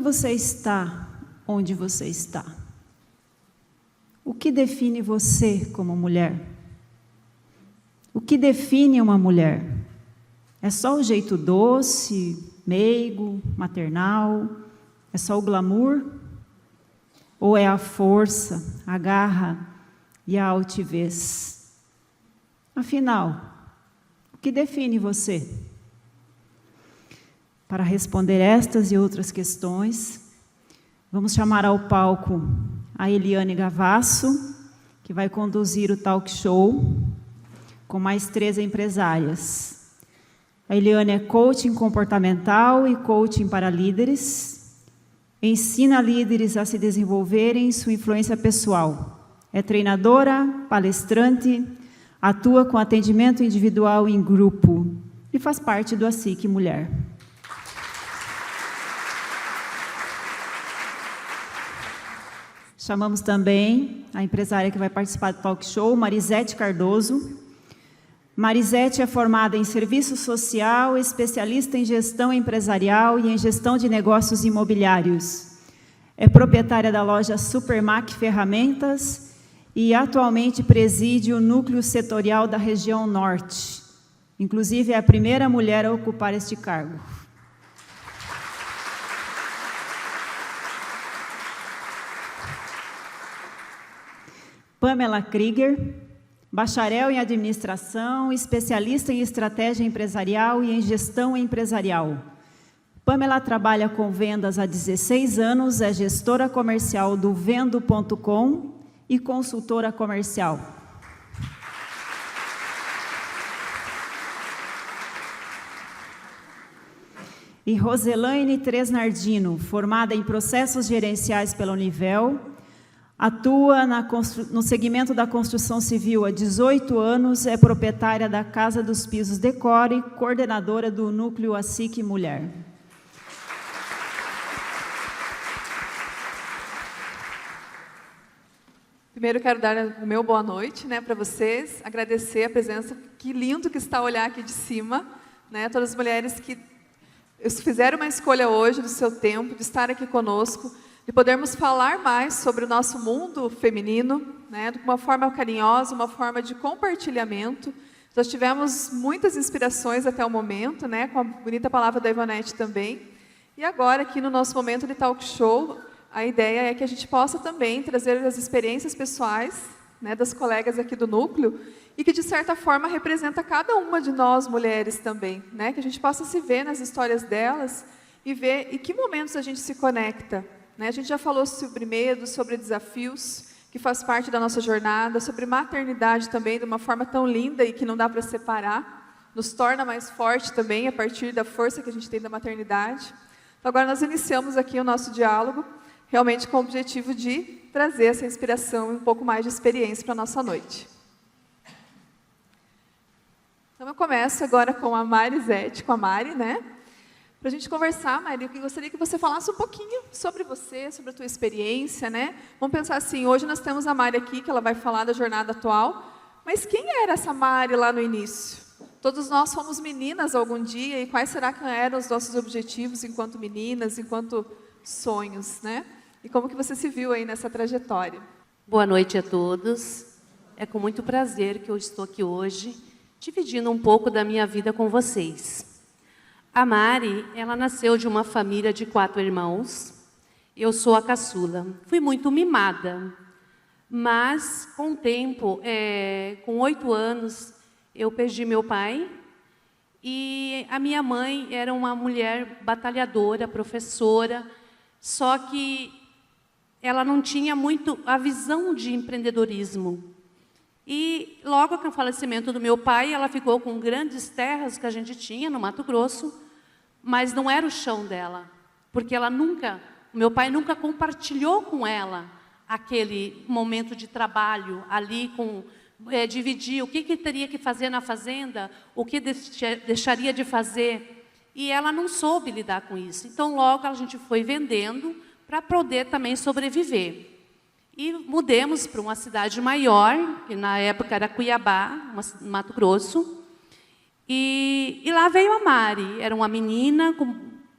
você está onde você está? O que define você como mulher? O que define uma mulher? É só o jeito doce, meigo, maternal? É só o glamour? Ou é a força, a garra e a altivez? Afinal, o que define você? Para responder estas e outras questões, vamos chamar ao palco a Eliane Gavasso, que vai conduzir o talk show com mais 3 empresárias. A Eliane é coaching comportamental e coaching para líderes, ensina líderes a se desenvolverem em sua influência pessoal. É treinadora, palestrante, atua com atendimento individual e em grupo e faz parte do ASIC Mulher. Chamamos também a empresária que vai participar do talk show, Marisete Cardoso. Marisete é formada em serviço social, especialista em gestão empresarial e em gestão de negócios imobiliários. É proprietária da loja Supermac Ferramentas e atualmente preside o núcleo setorial da região norte. Inclusive, é a primeira mulher a ocupar este cargo. Pamela Krieger, bacharel em administração, especialista em estratégia empresarial e em gestão empresarial. Pamela trabalha com vendas há 16 anos, é gestora comercial do Vendo.com e consultora comercial. E Roselaine Tresnardino, formada em processos gerenciais pela Univel, atua no segmento da construção civil há 18 anos, é proprietária da Casa dos Pisos Decore, coordenadora do Núcleo ASIC Mulher. Primeiro, quero dar o meu boa noite, para vocês, agradecer a presença, que lindo que está olhar aqui de cima, todas as mulheres que fizeram uma escolha hoje do seu tempo, de estar aqui conosco, de podermos falar mais sobre o nosso mundo feminino, de uma forma carinhosa, uma forma de compartilhamento. Nós tivemos muitas inspirações até o momento, com a bonita palavra da Ivonete também. E agora, aqui no nosso momento de talk show, a ideia é que a gente possa também trazer as experiências pessoais, das colegas aqui do núcleo, e que, de certa forma, representa cada uma de nós, mulheres também, que a gente possa se ver nas histórias delas e ver em que momentos a gente se conecta. A gente já falou sobre medo, sobre desafios, que faz parte da nossa jornada, sobre maternidade também, de uma forma tão linda e que não dá para separar, nos torna mais forte também, a partir da força que a gente tem da maternidade. Então, agora nós iniciamos aqui o nosso diálogo, realmente com o objetivo de trazer essa inspiração e um pouco mais de experiência para a nossa noite. Então, eu começo agora com a Marisete, com a Mari, Para a gente conversar, Mari, eu gostaria que você falasse um pouquinho sobre você, sobre a tua experiência, Vamos pensar assim, hoje nós temos a Mari aqui, que ela vai falar da jornada atual, mas quem era essa Mari lá no início? Todos nós fomos meninas algum dia, e quais será que eram os nossos objetivos enquanto meninas, enquanto sonhos, E como que você se viu aí nessa trajetória? Boa noite a todos. É com muito prazer que eu estou aqui hoje, dividindo um pouco da minha vida com vocês. A Mari, ela nasceu de uma família de 4 irmãos. Eu sou a caçula. Fui muito mimada, mas com o tempo, com 8 anos, eu perdi meu pai. E a minha mãe era uma mulher batalhadora, professora, só que ela não tinha muito a visão de empreendedorismo. E logo com o falecimento do meu pai, ela ficou com grandes terras que a gente tinha no Mato Grosso, mas não era o chão dela, porque o meu pai nunca compartilhou com ela aquele momento de trabalho ali, dividir o que teria que fazer na fazenda, o que deixaria de fazer, e ela não soube lidar com isso. Então, logo a gente foi vendendo para poder também sobreviver. E mudamos para uma cidade maior, que na época era Cuiabá, Mato Grosso. E lá veio a Mari. Era uma menina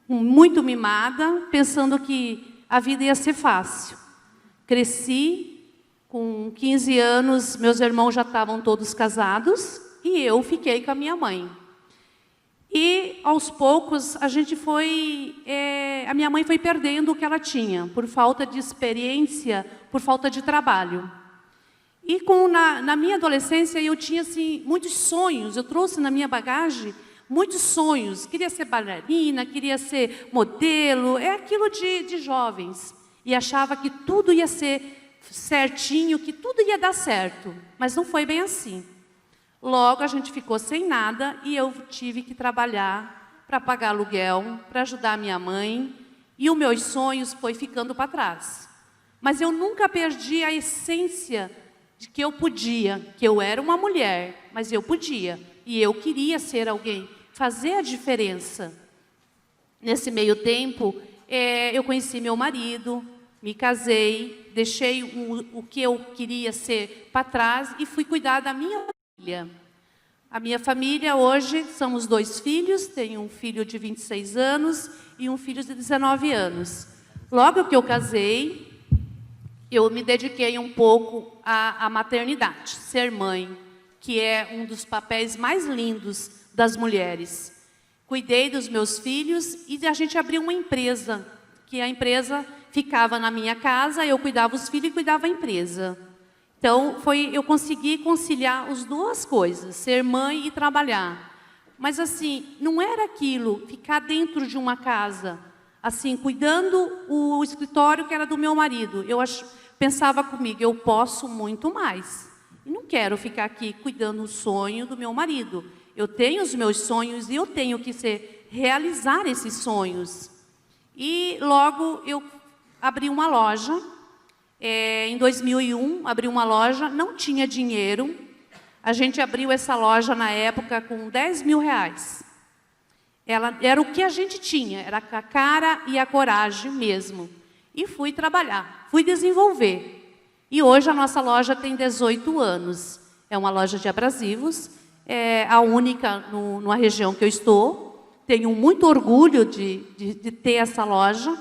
muito mimada, pensando que a vida ia ser fácil. Cresci, com 15 anos, meus irmãos já estavam todos casados e eu fiquei com a minha mãe. E, aos poucos, a minha mãe foi perdendo o que ela tinha, por falta de experiência, por falta de trabalho. E na minha adolescência, eu tinha assim, muitos sonhos, eu trouxe na minha bagagem muitos sonhos. Queria ser bailarina, queria ser modelo, é aquilo de jovens. E achava que tudo ia ser certinho, que tudo ia dar certo. Mas não foi bem assim. Logo, a gente ficou sem nada e eu tive que trabalhar para pagar aluguel, para ajudar a minha mãe. E os meus sonhos foi ficando para trás. Mas eu nunca perdi a essência de que eu podia, que eu era uma mulher, mas eu podia. E eu queria ser alguém, fazer a diferença. Nesse meio tempo, eu conheci meu marido, me casei, deixei o que eu queria ser para trás e fui cuidar da minha família. A minha família hoje somos 2 filhos, tenho um filho de 26 anos e um filho de 19 anos. Logo que eu casei, eu me dediquei um pouco à maternidade, ser mãe, que é um dos papéis mais lindos das mulheres. Cuidei dos meus filhos e a gente abriu uma empresa, que a empresa ficava na minha casa, eu cuidava os filhos e cuidava a empresa. Então, eu consegui conciliar as duas coisas, ser mãe e trabalhar. Mas, assim, não era aquilo, ficar dentro de uma casa, assim, cuidando o escritório que era do meu marido. Pensava comigo, eu posso muito mais. E não quero ficar aqui cuidando o sonho do meu marido. Eu tenho os meus sonhos e eu tenho que realizar esses sonhos. E logo eu abri uma loja. Em 2001, abri uma loja, não tinha dinheiro. A gente abriu essa loja na época com 10 mil reais. Era o que a gente tinha, era a cara e a coragem mesmo. E fui trabalhar, fui desenvolver. E hoje a nossa loja tem 18 anos. É uma loja de abrasivos, é a única numa região que eu estou. Tenho muito orgulho de ter essa loja.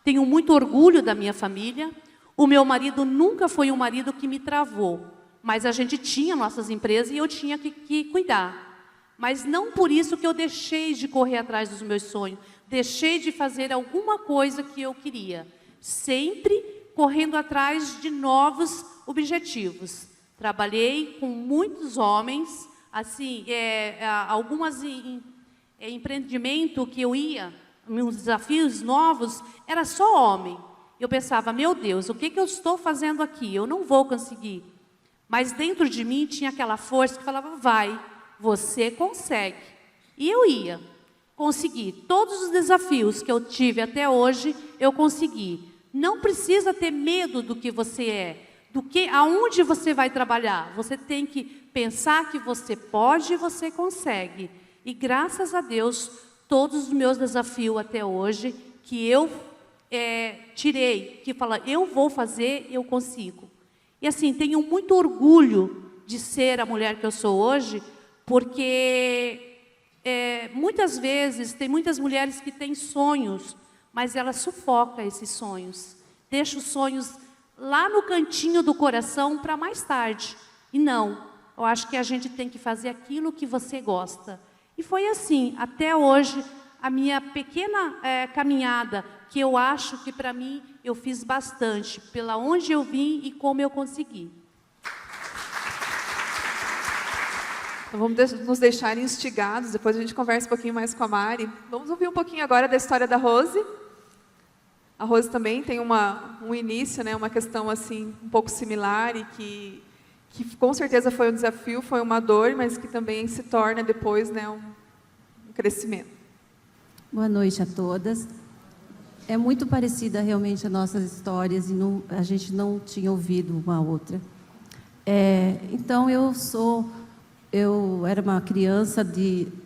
Tenho muito orgulho da minha família. O meu marido nunca foi um marido que me travou, mas a gente tinha nossas empresas e eu tinha que cuidar. Mas não por isso que eu deixei de correr atrás dos meus sonhos, deixei de fazer alguma coisa que eu queria, sempre correndo atrás de novos objetivos. Trabalhei com muitos homens, assim, algumas empreendimento que eu ia, meus desafios novos, era só homem. Eu pensava, meu Deus, o que eu estou fazendo aqui? Eu não vou conseguir. Mas dentro de mim tinha aquela força que falava, vai, você consegue. E eu ia. Consegui. Todos os desafios que eu tive até hoje, eu consegui. Não precisa ter medo do que você é, aonde você vai trabalhar. Você tem que pensar que você pode e você consegue. E graças a Deus, todos os meus desafios até hoje, que eu tirei, que fala, eu vou fazer, eu consigo. E assim, tenho muito orgulho de ser a mulher que eu sou hoje, porque muitas vezes, tem muitas mulheres que têm sonhos, mas elas sufocam esses sonhos. Deixam os sonhos lá no cantinho do coração para mais tarde. E não, eu acho que a gente tem que fazer aquilo que você gosta. E foi assim, até hoje, a minha pequena caminhada, que eu acho que para mim eu fiz bastante, pela onde eu vim e como eu consegui. Então, vamos nos deixar instigados, depois a gente conversa um pouquinho mais com a Mari. Vamos ouvir um pouquinho agora da história da Rose. A Rose também tem um início, né, uma questão assim, um pouco similar e que com certeza foi um desafio, foi uma dor, mas que também se torna depois, né, um crescimento. Boa noite a todas. É muito parecida realmente as nossas histórias e a gente não tinha ouvido uma outra. Então, eu era uma criança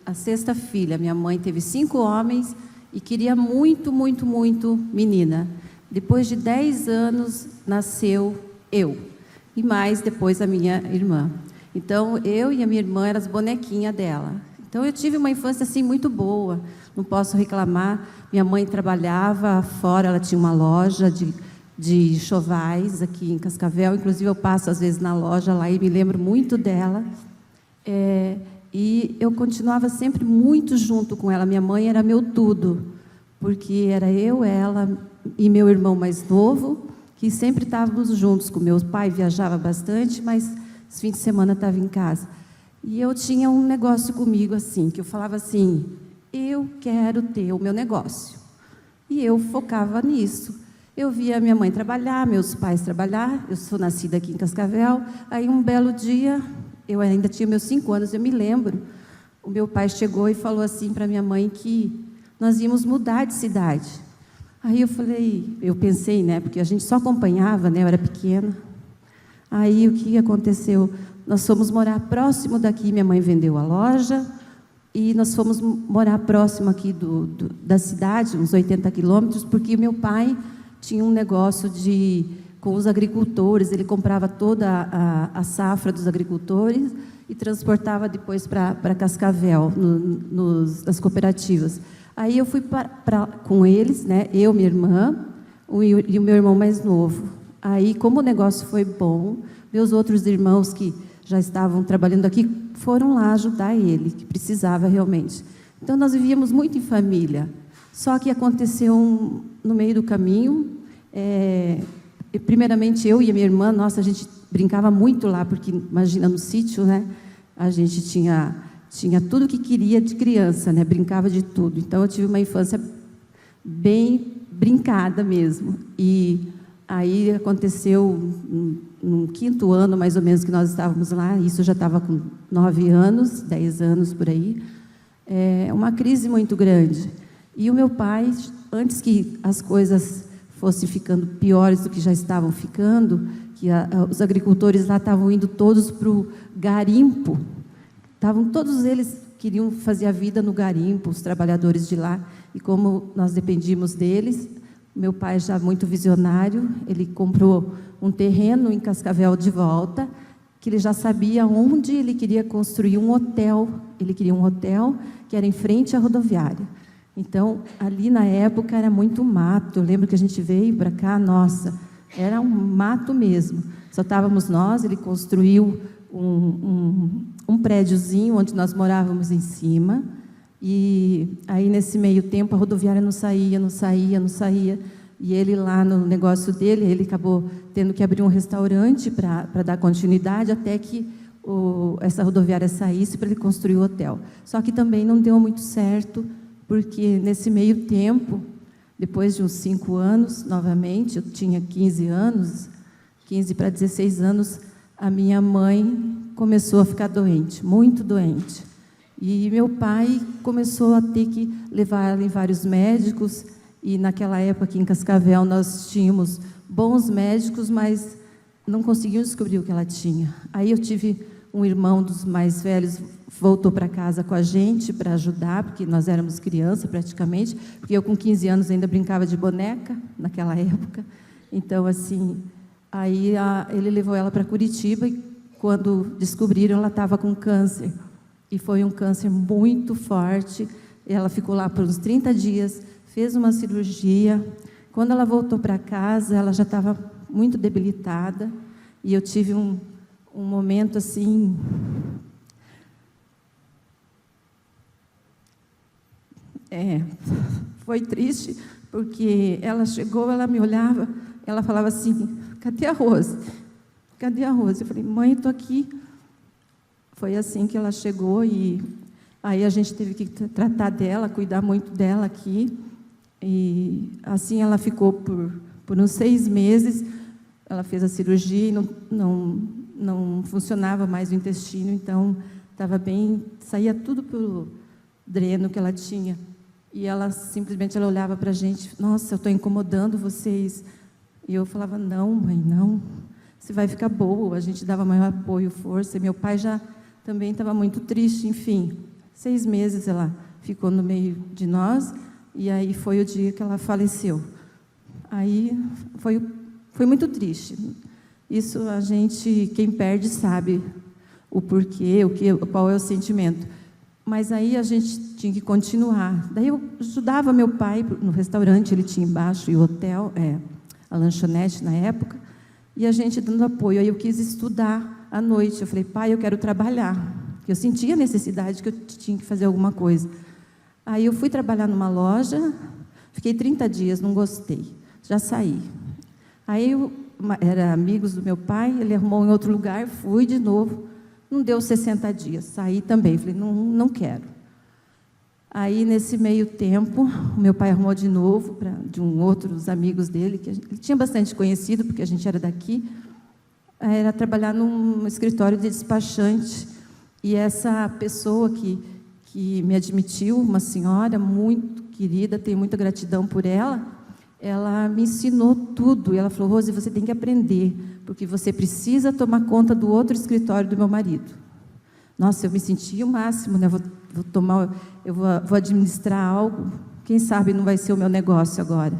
a 6ª filha. Minha mãe teve 5 homens e queria muito, muito, muito menina. Depois de 10 anos, nasceu eu. E mais depois a minha irmã. Então, eu e a minha irmã eram as bonequinhas dela. Então, Então, eu tive uma infância assim muito boa, não posso reclamar. Minha mãe trabalhava fora, ela tinha uma loja de enxovais aqui em Cascavel, inclusive eu passo às vezes na loja lá e me lembro muito dela. E eu continuava sempre muito junto com ela. Minha mãe era meu tudo, porque era eu, ela e meu irmão mais novo, que sempre estávamos juntos. Com meu pai viajava bastante, mas os fins de semana estava em casa. E eu tinha um negócio comigo assim, que eu falava assim: eu quero ter o meu negócio. E eu focava nisso. Eu via minha mãe trabalhar, meus pais trabalhar. Eu sou nascida aqui em Cascavel. Aí um belo dia, eu ainda tinha meus 5 anos, eu me lembro, o meu pai chegou e falou assim para minha mãe que nós íamos mudar de cidade. Aí eu pensei, né, porque a gente só acompanhava, né, eu era pequena. Aí o que aconteceu? Nós fomos morar próximo daqui, minha mãe vendeu a loja, e nós fomos morar próximo aqui da cidade, uns 80 quilômetros, porque meu pai tinha um negócio com os agricultores, ele comprava toda a safra dos agricultores e transportava depois para Cascavel, nas cooperativas. Aí eu fui com eles, né, eu, minha irmã e o meu irmão mais novo. Aí, como o negócio foi bom, meus outros irmãos que já estavam trabalhando aqui foram lá ajudar ele, que precisava realmente. Então, nós vivíamos muito em família. Só que aconteceu no meio do caminho, primeiramente eu e a minha irmã, nossa, a gente brincava muito lá, porque imagina no sítio, né? A gente tinha tudo o que queria de criança, né? Brincava de tudo. Então eu tive uma infância bem brincada mesmo. E aí aconteceu no 5º ano, mais ou menos, que nós estávamos lá, isso eu já estava com 9 anos, 10 anos por aí, uma crise muito grande. E o meu pai, antes que as coisas fossem ficando piores do que já estavam ficando, que os agricultores lá estavam indo todos para o garimpo, todos eles queriam fazer a vida no garimpo, os trabalhadores de lá, e como nós dependíamos deles, meu pai, já muito visionário, ele comprou um terreno em Cascavel de volta, que ele já sabia onde ele queria construir um hotel. Ele queria um hotel que era em frente à rodoviária. Então, ali na época era muito mato. Eu lembro que a gente veio para cá, nossa, era um mato mesmo. Só estávamos nós, ele construiu um prédiozinho onde nós morávamos em cima. E aí, nesse meio tempo, a rodoviária não saía. E ele lá no negócio dele, ele acabou tendo que abrir um restaurante para dar continuidade até que essa rodoviária saísse para ele construir o hotel. Só que também não deu muito certo, porque nesse meio tempo, depois de uns 5 anos, novamente, eu tinha 15 anos, 15 para 16 anos, a minha mãe começou a ficar doente, muito doente. E meu pai começou a ter que levar ela em vários médicos, e naquela época aqui em Cascavel nós tínhamos bons médicos, mas não conseguiam descobrir o que ela tinha. Aí eu tive um irmão dos mais velhos, voltou para casa com a gente para ajudar, porque nós éramos criança praticamente, porque eu com 15 anos ainda brincava de boneca naquela época. Então, assim, aí ele levou ela para Curitiba e quando descobriram, ela estava com câncer. E foi um câncer muito forte. Ela ficou lá por uns 30 dias, fez uma cirurgia. Quando ela voltou para casa, ela já estava muito debilitada. E eu tive um momento assim... foi triste, porque ela chegou, ela me olhava, ela falava assim, cadê a Rose? Cadê a Rose? Eu falei, mãe, estou aqui. Foi assim que ela chegou e aí a gente teve que tratar dela, cuidar muito dela aqui. E assim ela ficou por uns 6 meses. Ela fez a cirurgia e não funcionava mais o intestino, então estava bem, saía tudo pelo dreno que ela tinha. E ela simplesmente olhava para a gente, nossa, eu estou incomodando vocês. E eu falava, não, mãe, não, você vai ficar boa. A gente dava maior apoio, força. E meu pai já também estava muito triste, enfim. 6 meses ela ficou no meio de nós, e aí foi o dia que ela faleceu. Aí foi muito triste. Isso a gente, quem perde, sabe o porquê, qual é o sentimento. Mas aí a gente tinha que continuar. Daí eu ajudava meu pai no restaurante, ele tinha embaixo, e o hotel, a lanchonete na época, e a gente dando apoio. Aí eu quis estudar à noite. Eu falei, pai, eu quero trabalhar. Eu sentia a necessidade que eu tinha que fazer alguma coisa. Aí eu fui trabalhar numa loja, fiquei 30 dias, não gostei, já saí. Aí era amigos do meu pai, ele arrumou em outro lugar, fui de novo, não deu 60 dias, saí também, falei, não quero. Aí, nesse meio tempo, o meu pai arrumou de novo, de outros amigos dele, que ele tinha bastante conhecido, porque a gente era daqui, era trabalhar num escritório de despachante, e essa pessoa que me admitiu, uma senhora muito querida, tenho muita gratidão por ela me ensinou tudo. E ela falou, Rose, você tem que aprender, porque você precisa tomar conta do outro escritório do meu marido. Nossa, eu me senti o máximo, né? Vou administrar algo, quem sabe não vai ser o meu negócio agora.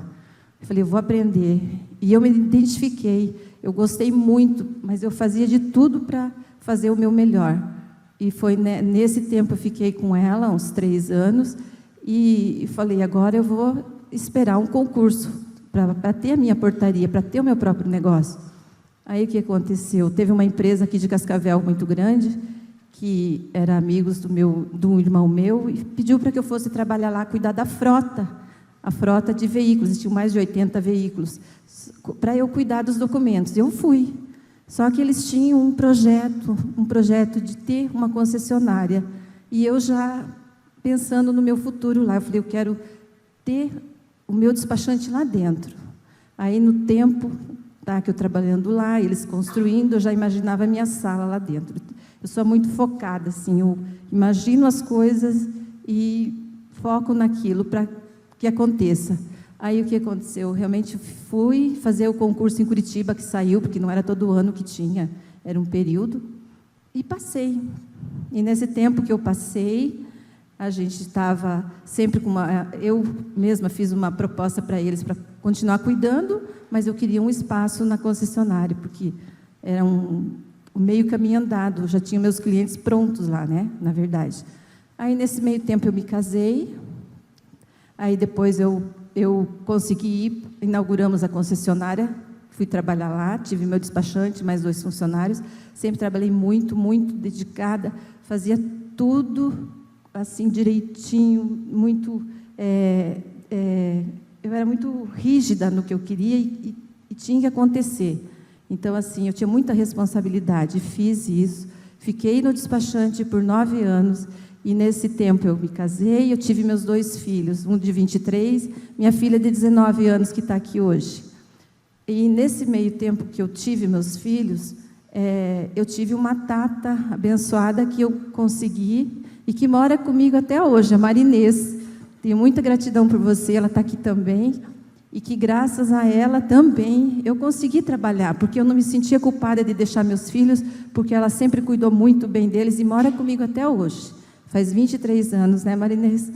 Eu falei, eu vou aprender. E eu me identifiquei, eu gostei muito, mas eu fazia de tudo para fazer o meu melhor. E foi nesse tempo eu fiquei com ela, uns 3 anos, e falei, agora eu vou esperar um concurso para ter a minha portaria, para ter o meu próprio negócio. Aí o que aconteceu? Teve uma empresa aqui de Cascavel muito grande, que era amigos do irmão meu, e pediu para que eu fosse trabalhar lá, cuidar da frota, a frota de veículos, tinham mais de 80 veículos, para eu cuidar dos documentos. Eu fui. Só que eles tinham um projeto de ter uma concessionária. E eu já pensando no meu futuro lá, eu falei, eu quero ter o meu despachante lá dentro. Aí, no tempo que eu trabalhando lá, eles construindo, eu já imaginava a minha sala lá dentro. Eu sou muito focada, assim, eu imagino as coisas e foco naquilo para que aconteça. Aí, o que aconteceu? Eu realmente fui fazer o concurso em Curitiba, que saiu, porque não era todo ano que tinha, era um período, e passei. E nesse tempo que eu passei, a gente estava sempre com eu mesma fiz uma proposta para eles, para continuar cuidando, mas eu queria um espaço na concessionária, porque era um meio caminho andado, já tinha meus clientes prontos lá, né, na verdade. Aí, nesse meio tempo, eu me casei, aí depois eu consegui ir, inauguramos a concessionária, fui trabalhar lá, tive meu despachante, mais 2 funcionários, sempre trabalhei muito, muito dedicada, fazia tudo assim direitinho, muito, eu era muito rígida no que eu queria e tinha que acontecer. Então, assim, eu tinha muita responsabilidade, fiz isso, fiquei no despachante por 9 anos, e nesse tempo eu me casei, eu tive meus 2 filhos, um de 23, minha filha de 19 anos, que está aqui hoje. E nesse meio tempo que eu tive meus filhos, eu tive uma tata abençoada que eu consegui, e que mora comigo até hoje, a Marinês. Tenho muita gratidão por você, ela está aqui também, e que graças a ela também eu consegui trabalhar, porque eu não me sentia culpada de deixar meus filhos, porque ela sempre cuidou muito bem deles e mora comigo até hoje. Faz 23 anos, né, Marinês?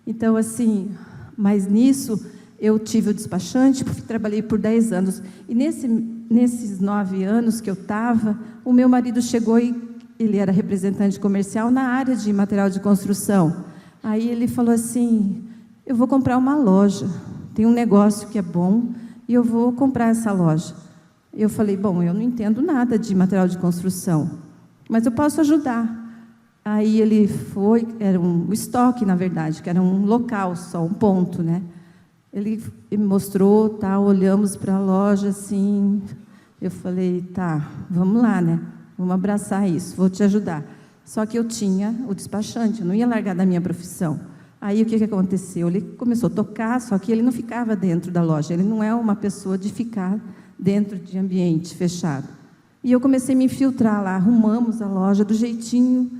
Então, assim, mas nisso eu tive o despachante, porque trabalhei por 10 anos. E nesses 9 anos que eu estava, o meu marido chegou e ele era representante comercial na área de material de construção. Aí ele falou assim, eu vou comprar uma loja, tem um negócio que é bom, e eu vou comprar essa loja. Eu falei, bom, eu não entendo nada de material de construção, mas eu posso ajudar. Aí ele foi, era um estoque, na verdade, que era um local só, um ponto, né? Ele me mostrou, tá, olhamos para a loja, assim, eu falei, tá, vamos lá, né? Vamos abraçar isso, vou te ajudar. Só que eu tinha o despachante, eu não ia largar da minha profissão. Aí o que aconteceu? Ele começou a tocar, só que ele não ficava dentro da loja, ele não é uma pessoa de ficar dentro de ambiente fechado. E eu comecei a me infiltrar lá, arrumamos a loja do jeitinho,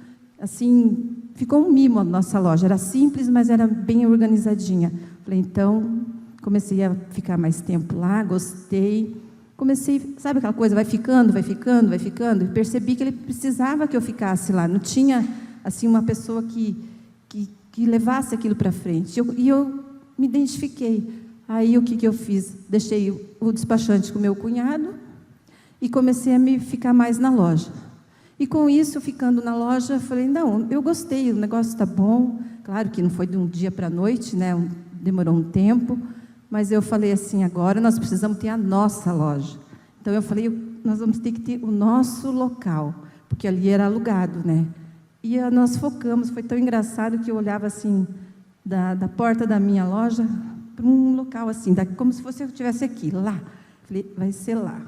assim, ficou um mimo a nossa loja, era simples, mas era bem organizadinha. Falei, então, comecei a ficar mais tempo lá, gostei. Comecei, sabe aquela coisa, vai ficando, e percebi que ele precisava que eu ficasse lá, não tinha, assim, uma pessoa que levasse aquilo para frente, e eu me identifiquei. Aí, o que eu fiz? Deixei o despachante com o meu cunhado, e comecei a me ficar mais na loja. E com isso, ficando na loja, eu falei, não, eu gostei, o negócio está bom. Claro que não foi de um dia para a noite, né? Demorou um tempo, mas eu falei assim, agora nós precisamos ter a nossa loja. Então eu falei, nós vamos ter que ter o nosso local, porque ali era alugado, né? E nós focamos, foi tão engraçado que eu olhava assim, da porta da minha loja, para um local assim, como se fosse eu estivesse aqui, lá. Falei, vai ser lá.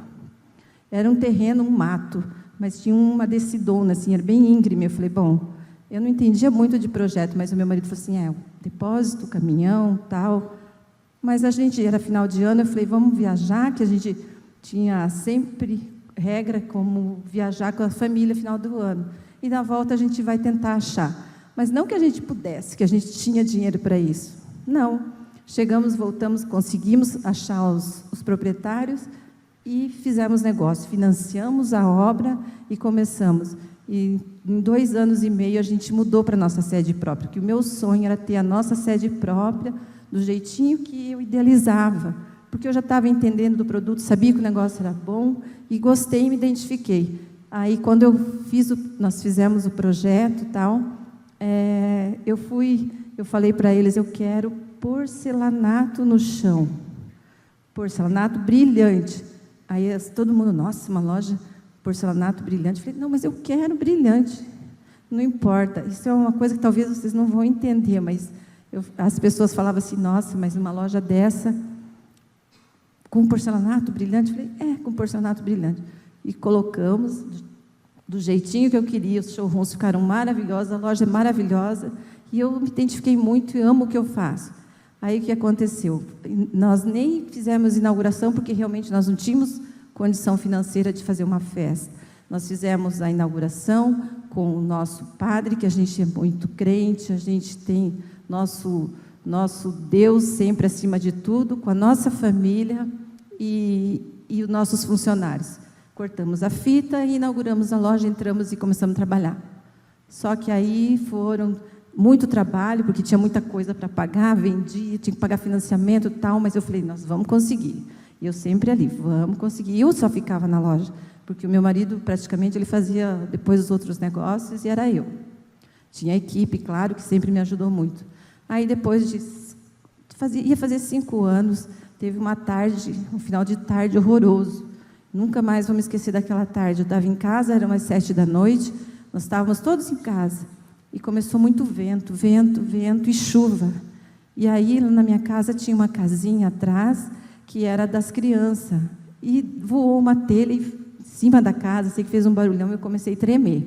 Era um terreno, um mato, mas tinha uma descidona, assim, era bem íngreme. Eu falei, bom, eu não entendia muito de projeto, mas o meu marido falou assim, o depósito, o caminhão, tal. Mas a gente, era final de ano, eu falei, vamos viajar, que a gente tinha sempre regra como viajar com a família final do ano. E na volta a gente vai tentar achar. Mas não que a gente pudesse, que a gente tinha dinheiro para isso. Não. Chegamos, voltamos, conseguimos achar os proprietários e fizemos negócio. Financiamos a obra e começamos. E em 2 anos e meio a gente mudou para a nossa sede própria, porque o meu sonho era ter a nossa sede própria, do jeitinho que eu idealizava, porque eu já estava entendendo do produto, sabia que o negócio era bom e gostei e me identifiquei. Aí, quando nós fizemos o projeto e tal, eu falei para eles, eu quero porcelanato no chão, porcelanato brilhante. Aí todo mundo, nossa, uma loja porcelanato brilhante. Eu falei, não, mas eu quero brilhante, não importa. Isso é uma coisa que talvez vocês não vão entender, mas as pessoas falavam assim, nossa, mas uma loja dessa, com porcelanato brilhante? Eu falei, com porcelanato brilhante. E colocamos do jeitinho que eu queria, os showrooms ficaram maravilhosos, a loja é maravilhosa, e eu me identifiquei muito e amo o que eu faço. Aí o que aconteceu? Nós nem fizemos inauguração, porque realmente nós não tínhamos condição financeira de fazer uma festa. Nós fizemos a inauguração com o nosso padre, que a gente é muito crente, a gente tem nosso Deus sempre acima de tudo, com a nossa família e os nossos funcionários. Cortamos a fita e inauguramos a loja, entramos e começamos a trabalhar. Só que aí foram muito trabalho, porque tinha muita coisa para pagar, vendia, tinha que pagar financiamento e tal, mas eu falei, nós vamos conseguir. E eu sempre ali, vamos conseguir. Eu só ficava na loja, porque o meu marido, praticamente, ele fazia depois os outros negócios, e era eu. Tinha a equipe, claro, que sempre me ajudou muito. Aí, depois ia fazer 5 anos, teve uma tarde, um final de tarde horroroso. Nunca mais vou me esquecer daquela tarde. Eu estava em casa, eram umas 7 da noite, nós estávamos todos em casa. E começou muito vento, vento, vento e chuva. E aí, na minha casa, tinha uma casinha atrás, que era das crianças. E voou uma telha em cima da casa, sei que fez um barulhão, e eu comecei a tremer.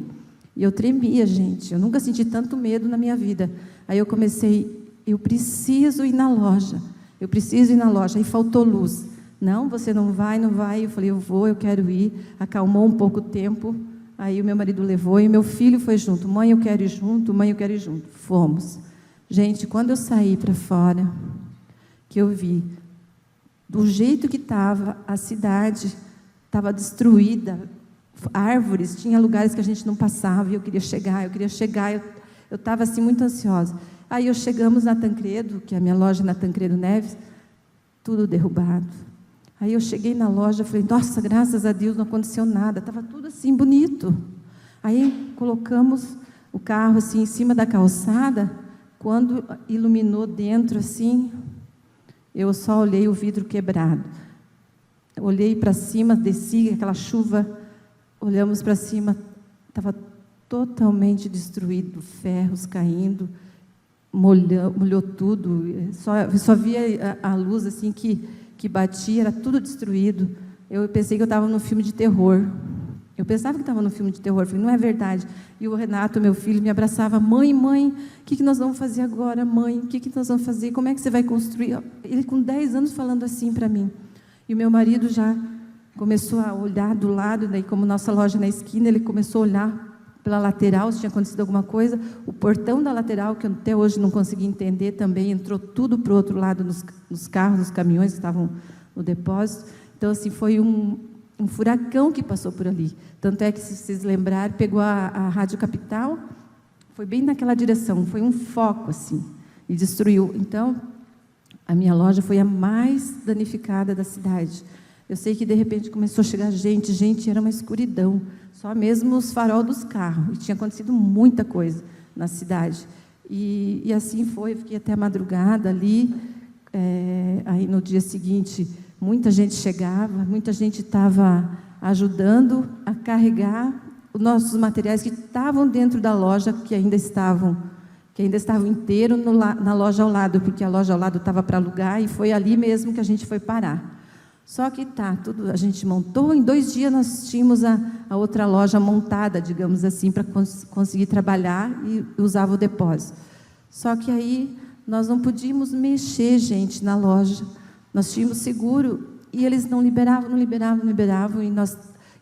E eu tremia, gente. Eu nunca senti tanto medo na minha vida. Aí eu comecei, eu preciso ir na loja. Eu preciso ir na loja. Aí faltou luz. Não, você não vai, não vai. Eu falei, eu vou, eu quero ir. Acalmou um pouco o tempo. Aí o meu marido levou e meu filho foi junto. Mãe, eu quero ir junto, mãe, eu quero ir junto. Fomos. Gente, quando eu saí para fora, que eu vi, do jeito que estava, a cidade estava destruída, árvores, tinha lugares que a gente não passava, e eu queria chegar, eu estava assim muito ansiosa. Aí chegamos na Tancredo, que é a minha loja na Tancredo Neves, tudo derrubado. Aí eu cheguei na loja, falei, nossa, graças a Deus não aconteceu nada, estava tudo assim bonito. Aí colocamos o carro assim em cima da calçada, quando iluminou dentro assim, eu só olhei o vidro quebrado. Olhei para cima, desci, aquela chuva, olhamos para cima, estava totalmente destruído, ferros caindo, molhou tudo, só via a luz assim que batia, era tudo destruído. Eu pensei que eu estava num filme de terror. Eu pensava que estava num filme de terror, eu falei, não é verdade. E o Renato, meu filho, me abraçava, mãe, o que nós vamos fazer agora, mãe? O que nós vamos fazer? Como é que você vai construir? Ele com 10 anos falando assim para mim. E o meu marido já começou a olhar do lado, daí como nossa loja na esquina, ele começou a olhar pela lateral, se tinha acontecido alguma coisa. O portão da lateral, que eu até hoje não consegui entender, também entrou tudo para o outro lado, nos carros, nos caminhões que estavam no depósito. Então, assim, foi um furacão que passou por ali. Tanto é que, se vocês lembrarem, pegou a Rádio Capital, foi bem naquela direção, foi um foco, assim, e destruiu. Então, a minha loja foi a mais danificada da cidade. Eu sei que, de repente, começou a chegar gente, era uma escuridão. só mesmo os farol dos carros. E tinha acontecido muita coisa na cidade. E assim foi, eu fiquei até a madrugada ali. Aí no dia seguinte, muita gente chegava, muita gente estava ajudando a carregar os nossos materiais que estavam dentro da loja, que ainda estavam inteiros na loja ao lado, porque a loja ao lado estava para alugar, e foi ali mesmo que a gente foi parar. Só que tudo a gente montou, em 2 dias nós tínhamos a outra loja montada, digamos assim, para conseguir trabalhar, e usava o depósito. Só que aí nós não podíamos mexer, gente, na loja. Nós tínhamos seguro, e eles não liberavam,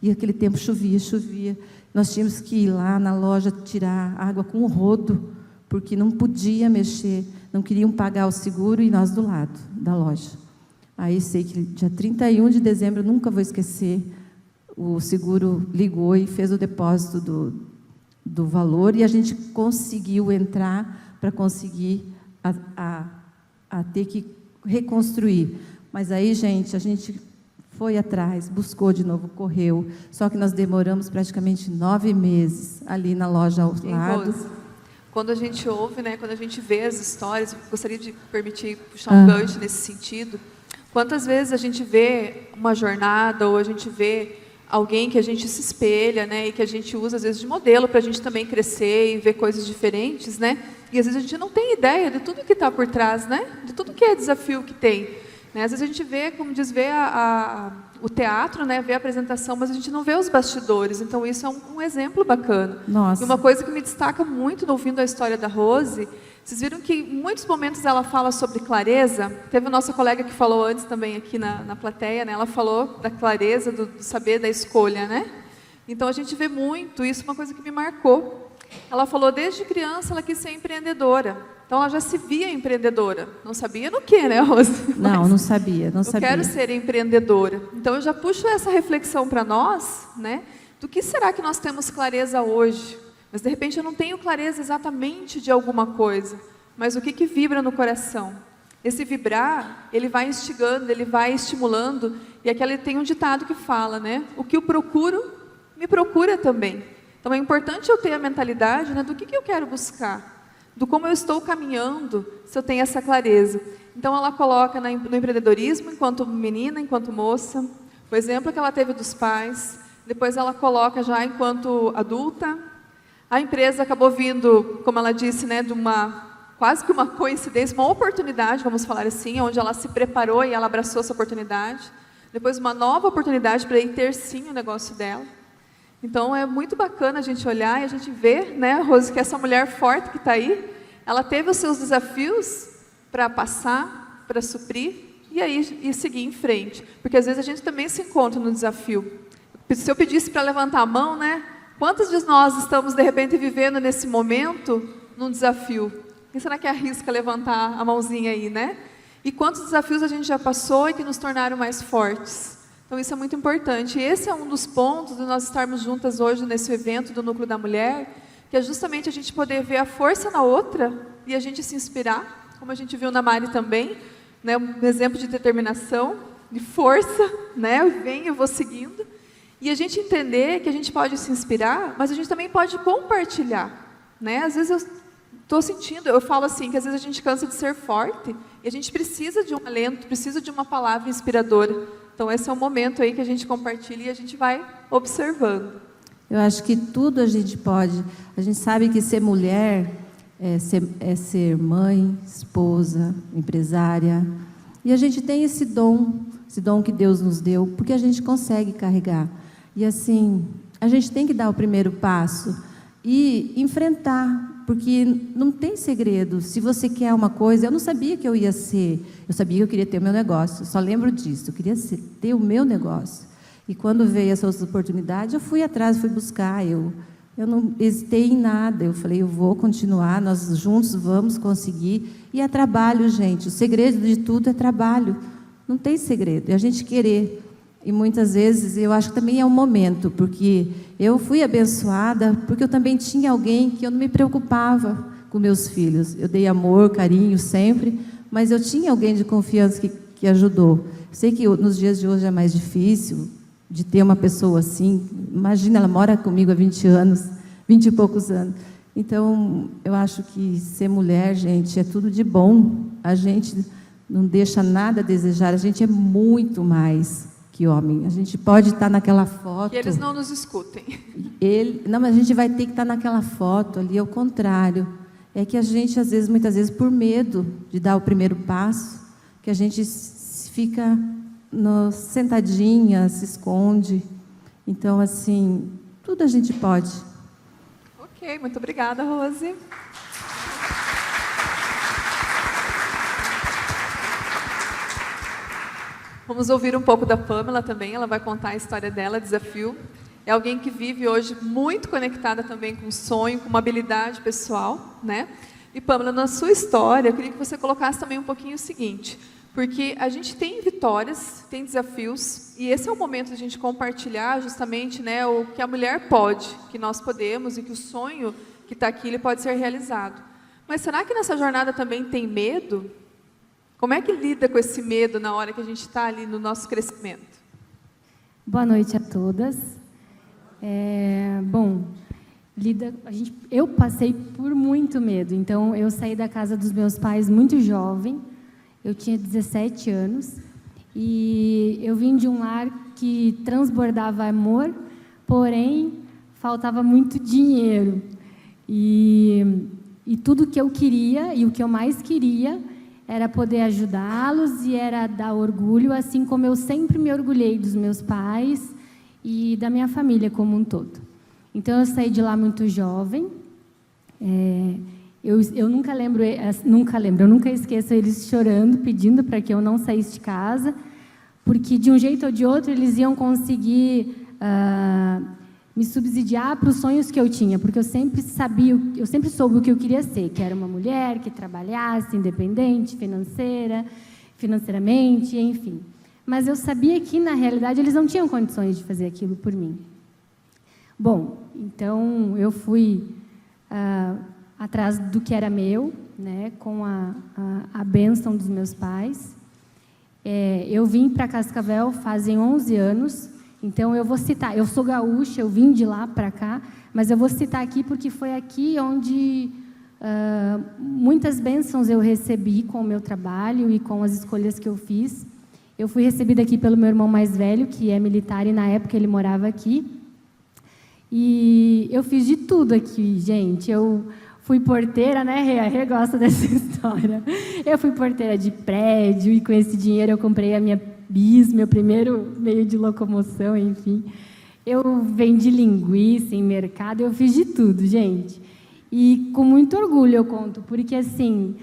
e aquele tempo chovia. Nós tínhamos que ir lá na loja tirar água com o rodo, porque não podia mexer, não queriam pagar o seguro, e nós do lado da loja. Aí sei que dia 31 de dezembro, eu nunca vou esquecer, o seguro ligou e fez o depósito do valor, e a gente conseguiu entrar para conseguir a ter que reconstruir. Mas aí, gente, a gente foi atrás, buscou de novo, correu, só que nós demoramos praticamente 9 meses ali na loja ao lado. Rose, quando a gente ouve, né, quando a gente vê as histórias, eu gostaria de permitir puxar um gancho nesse sentido. Quantas vezes a gente vê uma jornada, ou a gente vê alguém que a gente se espelha, né, e que a gente usa às vezes de modelo para a gente também crescer e ver coisas diferentes, né? E às vezes a gente não tem ideia de tudo que está por trás, né? De tudo que é desafio que tem. Né? Às vezes a gente vê, como diz, vê o teatro, né? Vê a apresentação, mas a gente não vê os bastidores. Então isso é um exemplo bacana. Nossa. E uma coisa que me destaca muito ouvindo a história da Rose, vocês viram que em muitos momentos ela fala sobre clareza. Teve a nossa colega que falou antes também aqui na plateia, né? Ela falou da clareza, do saber, da escolha, né? Então a gente vê muito, isso é uma coisa que me marcou. Ela falou, desde criança ela quis ser empreendedora. Então ela já se via empreendedora. Não sabia no que, né, Rose? Não sabia. Eu quero ser empreendedora. Então eu já puxo essa reflexão para nós, né? Do que será que nós temos clareza hoje? Mas de repente eu não tenho clareza exatamente de alguma coisa. Mas o que vibra no coração? Esse vibrar, ele vai instigando, ele vai estimulando. E aquele tem um ditado que fala, né? O que eu procuro, me procura também. Então é importante eu ter a mentalidade, né, do que eu quero buscar, do como eu estou caminhando, se eu tenho essa clareza. Então ela coloca no empreendedorismo enquanto menina, enquanto moça, o exemplo que ela teve dos pais, depois ela coloca já enquanto adulta. A empresa acabou vindo, como ela disse, né, de quase que uma coincidência, uma oportunidade, vamos falar assim, onde ela se preparou e ela abraçou essa oportunidade. Depois uma nova oportunidade para ir ter sim o negócio dela. Então, é muito bacana a gente olhar e a gente ver, né, Rose, que essa mulher forte que está aí, ela teve os seus desafios para passar, para suprir, e seguir em frente. Porque, às vezes, a gente também se encontra no desafio. Se eu pedisse para levantar a mão, né, quantos de nós estamos, de repente, vivendo nesse momento, num desafio? Quem será que arrisca levantar a mãozinha aí, né? E quantos desafios a gente já passou e que nos tornaram mais fortes? Então, isso é muito importante. E esse é um dos pontos de nós estarmos juntas hoje nesse evento do Núcleo da Mulher, que é justamente a gente poder ver a força na outra e a gente se inspirar, como a gente viu na Mari também, né, um exemplo de determinação, de força, né, eu vou seguindo. E a gente entender que a gente pode se inspirar, mas a gente também pode compartilhar. Né? Às vezes eu estou sentindo, eu falo assim, que às vezes a gente cansa de ser forte e a gente precisa de um alento, precisa de uma palavra inspiradora. Então, esse é um momento aí que a gente compartilha e a gente vai observando. Eu acho que tudo a gente pode. A gente sabe que ser mulher é ser mãe, esposa, empresária. E a gente tem esse dom que Deus nos deu, porque a gente consegue carregar. E assim, a gente tem que dar o primeiro passo e enfrentar. Porque não tem segredo. Se você quer uma coisa, eu não sabia que eu ia ser. Eu sabia que eu queria ter o meu negócio. Eu só lembro disso. Eu queria ter o meu negócio. E quando veio essa oportunidade, eu fui atrás, fui buscar. Eu não hesitei em nada. Eu falei, eu vou continuar. Nós juntos vamos conseguir. E é trabalho, gente. O segredo de tudo é trabalho. Não tem segredo. É a gente querer. E muitas vezes eu acho que também é um momento, porque eu fui abençoada, porque eu também tinha alguém que eu não me preocupava com meus filhos. Eu dei amor, carinho sempre, mas eu tinha alguém de confiança que ajudou. Sei que nos dias de hoje é mais difícil, de ter uma pessoa assim. Imagina, ela mora comigo há 20 anos, 20 e poucos anos. Então, eu acho que ser mulher, gente, é tudo de bom. A gente não deixa nada a desejar, a gente é muito mais que homem. A gente pode estar naquela foto... Que eles não nos escutem. Não, mas a gente vai ter que estar naquela foto ali, ao contrário. É que a gente, às vezes, muitas vezes, por medo de dar o primeiro passo, que a gente fica sentadinha, se esconde. Então, assim, tudo a gente pode. Ok, muito obrigada, Rose. Vamos ouvir um pouco da Pamela também, ela vai contar a história dela, desafio. É alguém que vive hoje muito conectada também com o sonho, com uma habilidade pessoal, né? E Pamela, na sua história, eu queria que você colocasse também um pouquinho o seguinte, porque a gente tem vitórias, tem desafios, e esse é o momento de a gente compartilhar justamente, né, o que a mulher pode, que nós podemos, e que o sonho que está aqui ele pode ser realizado. Mas será que nessa jornada também tem medo? Como é que lida com esse medo na hora que a gente está ali no nosso crescimento? Boa noite a todas. Eu passei por muito medo. Então, eu saí da casa dos meus pais muito jovem. Eu tinha 17 anos. E eu vim de um lar que transbordava amor, porém, faltava muito dinheiro. E tudo que eu queria, e o que eu mais queria, era poder ajudá-los e era dar orgulho, assim como eu sempre me orgulhei dos meus pais e da minha família como um todo. Então, eu saí de lá muito jovem. Eu nunca esqueço eles chorando, pedindo para que eu não saísse de casa, porque, de um jeito ou de outro, eles iam conseguir me subsidiar para os sonhos que eu tinha, porque eu sempre soube o que eu queria ser, que era uma mulher que trabalhasse, independente, financeiramente, enfim. Mas eu sabia que, na realidade, eles não tinham condições de fazer aquilo por mim. Bom, então eu fui atrás do que era meu, né, com a bênção dos meus pais. Eu vim para Cascavel fazem 11 anos. Então, eu vou citar, eu sou gaúcha, eu vim de lá para cá, mas eu vou citar aqui porque foi aqui onde muitas bênçãos eu recebi com o meu trabalho e com as escolhas que eu fiz. Eu fui recebida aqui pelo meu irmão mais velho, que é militar, e na época ele morava aqui. E eu fiz de tudo aqui, gente. Eu fui porteira, né, Rê? A Rê gosta dessa história. Eu fui porteira de prédio e com esse dinheiro eu comprei a minha meu primeiro meio de locomoção, enfim. Eu vendi linguiça em mercado, eu fiz de tudo, gente. E com muito orgulho eu conto, porque, assim,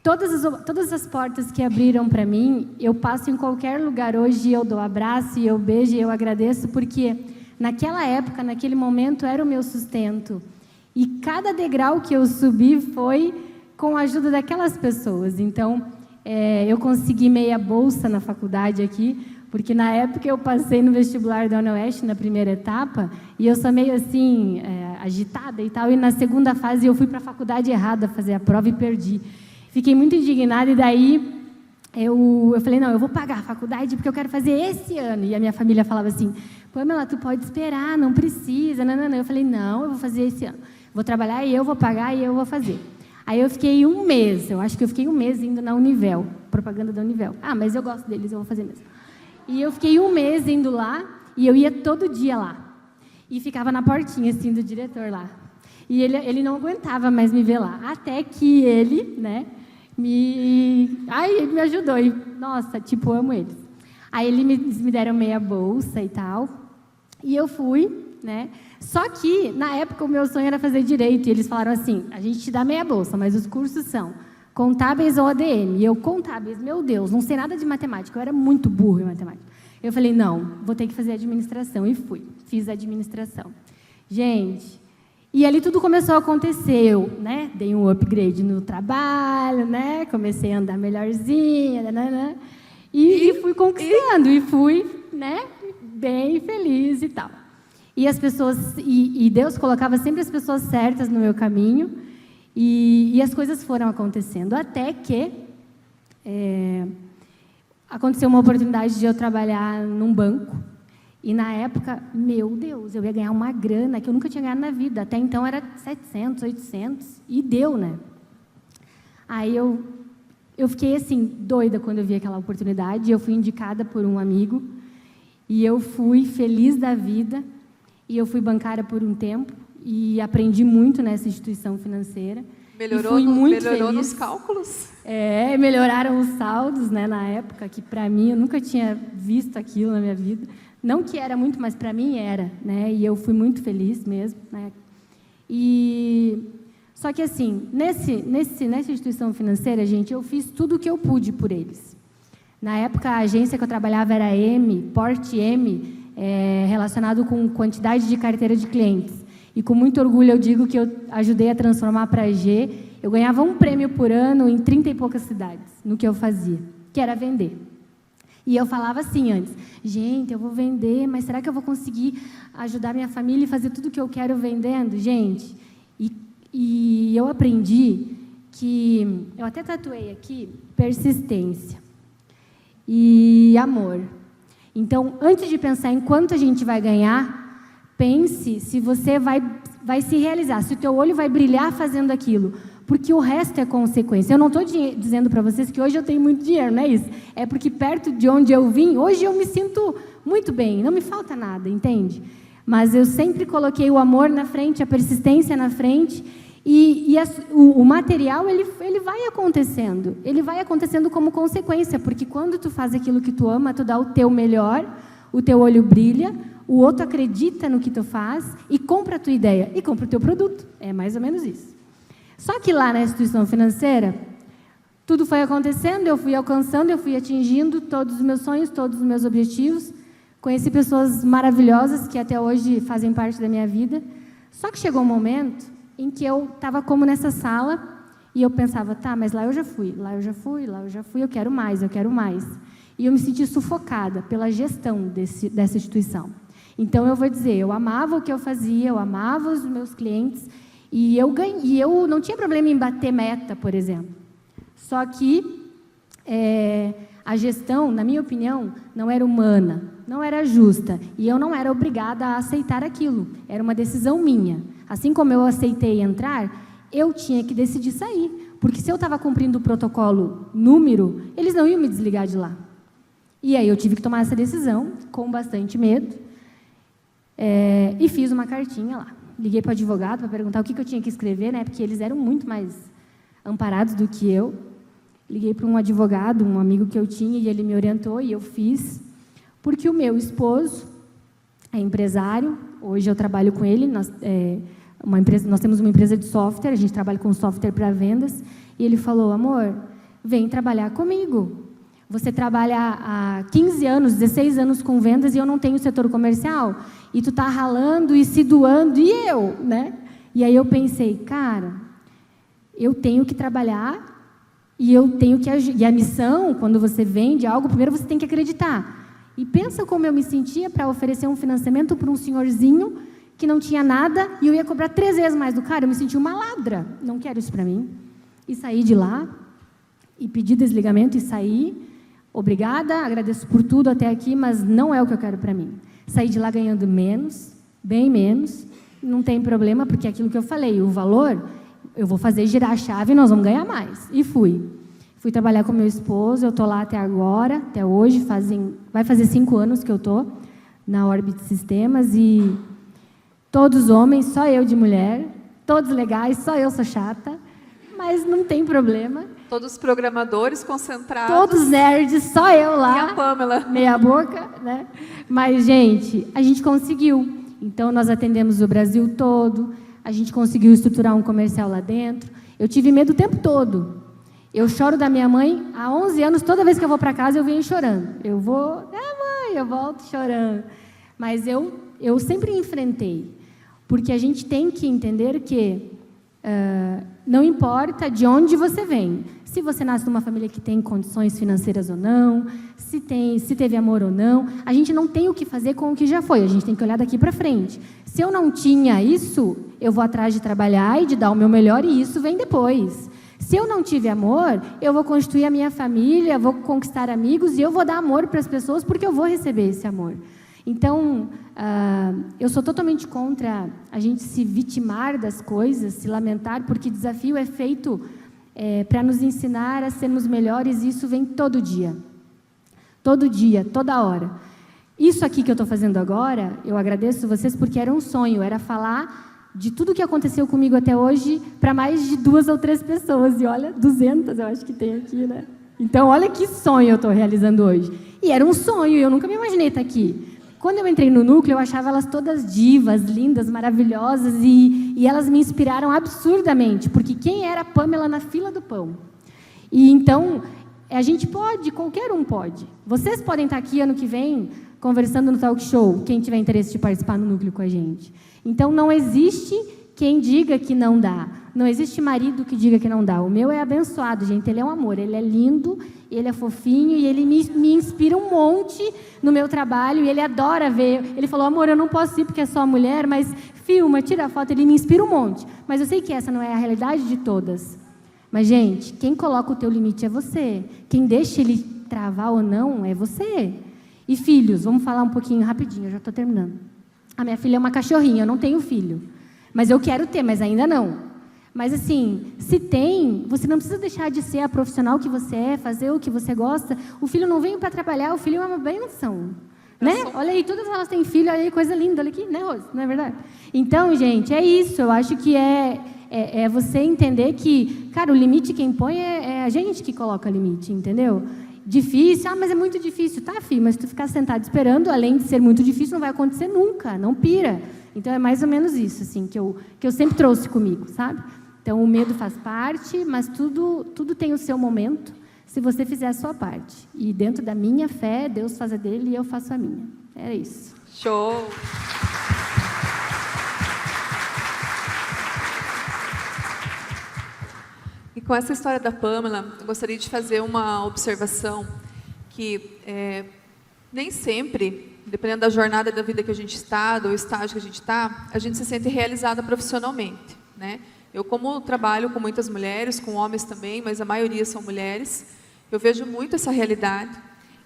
todas as portas que abriram para mim, eu passo em qualquer lugar hoje, eu dou abraço, e eu beijo, e eu agradeço, porque naquela época, naquele momento, era o meu sustento. E cada degrau que eu subi foi com a ajuda daquelas pessoas. Então, eu consegui meia bolsa na faculdade aqui, porque na época eu passei no vestibular da UniOeste, na primeira etapa, e eu sou meio assim, agitada e tal, e na segunda fase eu fui para a faculdade errada fazer a prova e perdi. Fiquei muito indignada, e daí eu falei, não, eu vou pagar a faculdade porque eu quero fazer esse ano. E a minha família falava assim, Pamela, tu pode esperar, não precisa, não. Eu falei, não, eu vou fazer esse ano. Vou trabalhar e eu vou pagar e eu vou fazer. Aí eu fiquei um mês, eu acho que eu fiquei um mês indo na Univel, propaganda da Univel. Ah, mas eu gosto deles, eu vou fazer mesmo. E eu fiquei um mês indo lá, e eu ia todo dia lá. E ficava na portinha, assim, do diretor lá. E ele não aguentava mais me ver lá. Até que ele, né, ele me ajudou. E, nossa, tipo, amo eles. Aí eles me deram meia bolsa e tal. E eu fui, né. Só que, na época, o meu sonho era fazer direito, e eles falaram assim, a gente te dá meia bolsa, mas os cursos são contábeis ou ADM. E eu, contábeis, meu Deus, não sei nada de matemática, eu era muito burro em matemática. Eu falei, não, vou ter que fazer administração, e fui, fiz administração. Gente, e ali tudo começou a acontecer, eu, né, dei um upgrade no trabalho, né, comecei a andar melhorzinha, e fui conquistando, e fui, né, bem feliz e tal. E as pessoas, e Deus colocava sempre as pessoas certas no meu caminho, e as coisas foram acontecendo, até que aconteceu uma oportunidade de eu trabalhar num banco, E na época, meu Deus, eu ia ganhar uma grana que eu nunca tinha ganhado na vida. Até então era 700, 800, e deu, né? Aí eu fiquei, assim, doida quando eu vi aquela oportunidade. Eu fui indicada por um amigo, e eu fui feliz da vida, e eu fui bancária por um tempo, e aprendi muito nessa instituição financeira. Melhorou nos cálculos? Melhoraram os saldos, né, na época, que para mim, eu nunca tinha visto aquilo na minha vida. Não que era muito, mas para mim era, né, e eu fui muito feliz mesmo, né. Só que, assim, nessa instituição financeira, gente, eu fiz tudo o que eu pude por eles. Na época, a agência que eu trabalhava era Porte M, relacionado com quantidade de carteira de clientes. E com muito orgulho eu digo que eu ajudei a transformar para a G. Eu ganhava um prêmio por ano em 30 e poucas cidades, no que eu fazia, que era vender. E eu falava assim antes, gente, eu vou vender, mas será que eu vou conseguir ajudar minha família e fazer tudo o que eu quero vendendo? Gente, e eu aprendi que, eu até tatuei aqui, persistência e amor. Então, antes de pensar em quanto a gente vai ganhar, pense se você vai se realizar, se o teu olho vai brilhar fazendo aquilo, porque o resto é consequência. Eu não estou dizendo para vocês que hoje eu tenho muito dinheiro, não é isso. É porque perto de onde eu vim, hoje eu me sinto muito bem, não me falta nada, entende? Mas eu sempre coloquei o amor na frente, a persistência na frente, o material ele vai acontecendo como consequência, porque quando tu faz aquilo que tu ama, tu dá o teu melhor, o teu olho brilha, o outro acredita no que tu faz e compra a tua ideia, e compra o teu produto. É mais ou menos isso. Só que lá na instituição financeira, tudo foi acontecendo, eu fui alcançando, eu fui atingindo todos os meus sonhos, todos os meus objetivos. Conheci pessoas maravilhosas que até hoje fazem parte da minha vida. Só que chegou um momento em que eu estava como nessa sala e eu pensava, tá, mas lá eu já fui, eu quero mais, eu quero mais. E eu me senti sufocada pela gestão dessa instituição. Então, eu vou dizer, eu amava o que eu fazia, eu amava os meus clientes, e eu não tinha problema em bater meta, por exemplo. Só que a gestão, na minha opinião, não era humana, não era justa, e eu não era obrigada a aceitar aquilo. Era uma decisão minha. Assim como eu aceitei entrar, eu tinha que decidir sair, porque se eu estava cumprindo o protocolo número, eles não iam me desligar de lá. E aí eu tive que tomar essa decisão, com bastante medo, e fiz uma cartinha lá. Liguei para o advogado para perguntar o que eu tinha que escrever, né, porque eles eram muito mais amparados do que eu. Liguei para um advogado, um amigo que eu tinha, e ele me orientou, e eu fiz, porque o meu esposo é empresário, hoje eu trabalho com ele, nós temos uma empresa de software, a gente trabalha com software para vendas, e ele falou, amor, vem trabalhar comigo. Você trabalha há 15 anos, 16 anos com vendas e eu não tenho setor comercial. E tu tá ralando e se doando, e eu, né? E aí eu pensei, cara, eu tenho que trabalhar e eu tenho que agir. E a missão, quando você vende algo, primeiro você tem que acreditar. E pensa como eu me sentia para oferecer um financiamento para um senhorzinho que não tinha nada e eu ia cobrar 3 vezes mais do cara. Eu me senti uma ladra. Não quero isso para mim. E saí de lá e pedi desligamento e saí. Obrigada, agradeço por tudo até aqui, mas não é o que eu quero para mim. Saí de lá ganhando menos, bem menos, não tem problema, porque é aquilo que eu falei, o valor, eu vou fazer girar a chave e nós vamos ganhar mais. E fui. Fui trabalhar com meu esposo, eu estou lá até agora, até hoje, vai fazer 5 anos que eu estou na Orbit Sistemas, e todos homens, só eu de mulher, todos legais, só eu sou chata, mas não tem problema. Todos programadores concentrados. Todos nerds, só eu lá. E a Pamela. Meia boca, né? Mas, gente, a gente conseguiu. Então, nós atendemos o Brasil todo, a gente conseguiu estruturar um comercial lá dentro. Eu tive medo o tempo todo. Eu choro da minha mãe há 11 anos, toda vez que eu vou para casa, eu venho chorando. Eu vou, mãe, eu volto chorando. Mas eu sempre enfrentei. Porque a gente tem que entender que não importa de onde você vem, se você nasce numa família que tem condições financeiras ou não, se teve amor ou não, a gente não tem o que fazer com o que já foi, a gente tem que olhar daqui para frente. Se eu não tinha isso, eu vou atrás de trabalhar e de dar o meu melhor, e isso vem depois. Se eu não tive amor, eu vou constituir a minha família, vou conquistar amigos e eu vou dar amor para as pessoas porque eu vou receber esse amor. Então, eu sou totalmente contra a gente se vitimar das coisas, se lamentar, porque desafio é feito para nos ensinar a sermos melhores, e isso vem todo dia, toda hora. Isso aqui que eu estou fazendo agora, eu agradeço vocês porque era um sonho, era falar de tudo que aconteceu comigo até hoje para mais de 2 ou 3 pessoas, e olha, 200 eu acho que tem aqui, né? Então, olha que sonho eu estou realizando hoje. E era um sonho, eu nunca me imaginei estar aqui. Quando eu entrei no núcleo, eu achava elas todas divas, lindas, maravilhosas, e elas me inspiraram absurdamente, porque quem era a Pamela na fila do pão? E então, a gente pode, qualquer um pode. Vocês podem estar aqui ano que vem, conversando no talk show, quem tiver interesse de participar no núcleo com a gente. Então, não existe quem diga que não dá. Não existe marido que diga que não dá. O meu é abençoado, gente. Ele é um amor. Ele é lindo, ele é fofinho e ele me inspira um monte no meu trabalho. E ele adora ver. Ele falou, amor, eu não posso ir porque é só mulher, mas filma, tira foto. Ele me inspira um monte. Mas eu sei que essa não é a realidade de todas. Mas, gente, quem coloca o teu limite é você. Quem deixa ele travar ou não é você. E filhos, vamos falar um pouquinho rapidinho, eu já estou terminando. A minha filha é uma cachorrinha, eu não tenho filho. Mas eu quero ter, mas ainda não. Mas, assim, se tem, você não precisa deixar de ser a profissional que você é, fazer o que você gosta. O filho não veio para trabalhar, o filho é uma bênção. Né? Olha aí, todas elas têm filho, olha aí, coisa linda, olha aqui, né, Rose? Não é verdade? Então, gente, é isso. Eu acho que é você entender que, cara, o limite quem põe é a gente que coloca limite, entendeu? Difícil, mas é muito difícil. Tá, filho, mas se tu ficar sentado esperando, além de ser muito difícil, não vai acontecer nunca, não pira. Então, é mais ou menos isso, assim, que eu sempre trouxe comigo, sabe? Então, o medo faz parte, mas tudo tem o seu momento, se você fizer a sua parte. E dentro da minha fé, Deus faz a dele e eu faço a minha. É isso. Show! E com essa história da Pamela, eu gostaria de fazer uma observação que nem sempre, dependendo da jornada da vida que a gente está, do estágio que a gente se sente realizada profissionalmente, né? Eu, como trabalho com muitas mulheres, com homens também, mas a maioria são mulheres, eu vejo muito essa realidade.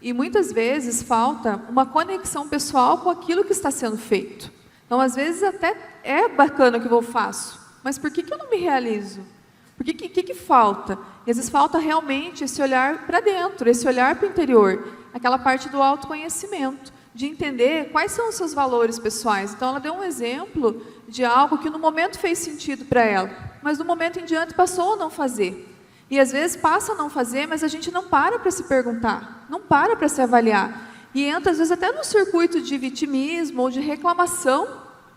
E muitas vezes falta uma conexão pessoal com aquilo que está sendo feito. Então, às vezes, até é bacana o que eu faço, mas por que eu não me realizo? Por que falta? E às vezes falta realmente esse olhar para dentro, esse olhar para o interior, aquela parte do autoconhecimento, de entender quais são os seus valores pessoais. Então, ela deu um exemplo de algo que no momento fez sentido para ela, mas no momento em diante passou a não fazer. E às vezes passa a não fazer, mas a gente não para se perguntar, não para se avaliar. E entra às vezes até no circuito de vitimismo ou de reclamação,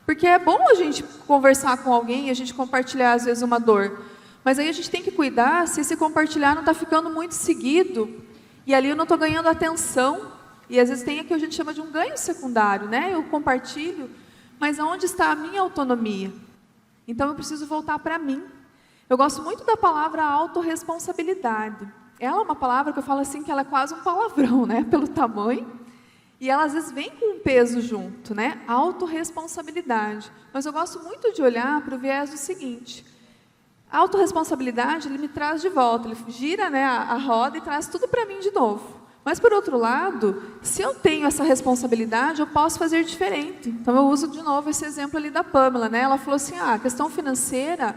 porque é bom a gente conversar com alguém e a gente compartilhar às vezes uma dor. Mas aí a gente tem que cuidar se esse compartilhar não está ficando muito seguido, e ali eu não estou ganhando atenção. E às vezes tem o que a gente chama de um ganho secundário, né? Eu compartilho, mas aonde está a minha autonomia? Então eu preciso voltar para mim. Eu gosto muito da palavra autorresponsabilidade. Ela é uma palavra que eu falo assim, que ela é quase um palavrão, né? Pelo tamanho. E ela às vezes vem com um peso junto, né? Autorresponsabilidade. Mas eu gosto muito de olhar para o viés do seguinte: a autorresponsabilidade, ele me traz de volta, ele gira, né, a roda e traz tudo para mim de novo. Mas, por outro lado, se eu tenho essa responsabilidade, eu posso fazer diferente. Então, eu uso de novo esse exemplo ali da Pamela, né? Ela falou assim, a questão financeira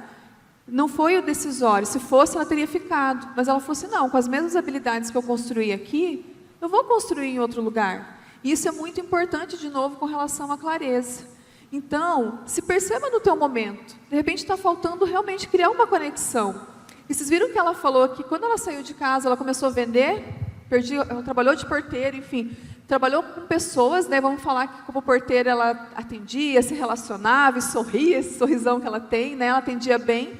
não foi o decisório, se fosse ela teria ficado. Mas ela falou assim, não, com as mesmas habilidades que eu construí aqui, eu vou construir em outro lugar. E isso é muito importante, de novo, com relação à clareza. Então, se perceba no teu momento, de repente está faltando realmente criar uma conexão. E vocês viram que ela falou que quando ela saiu de casa, ela começou a vender... Ela trabalhou de porteira, enfim, trabalhou com pessoas, né? Vamos falar que como porteira ela atendia, se relacionava e sorria, esse sorrisão que ela tem, né? Ela atendia bem.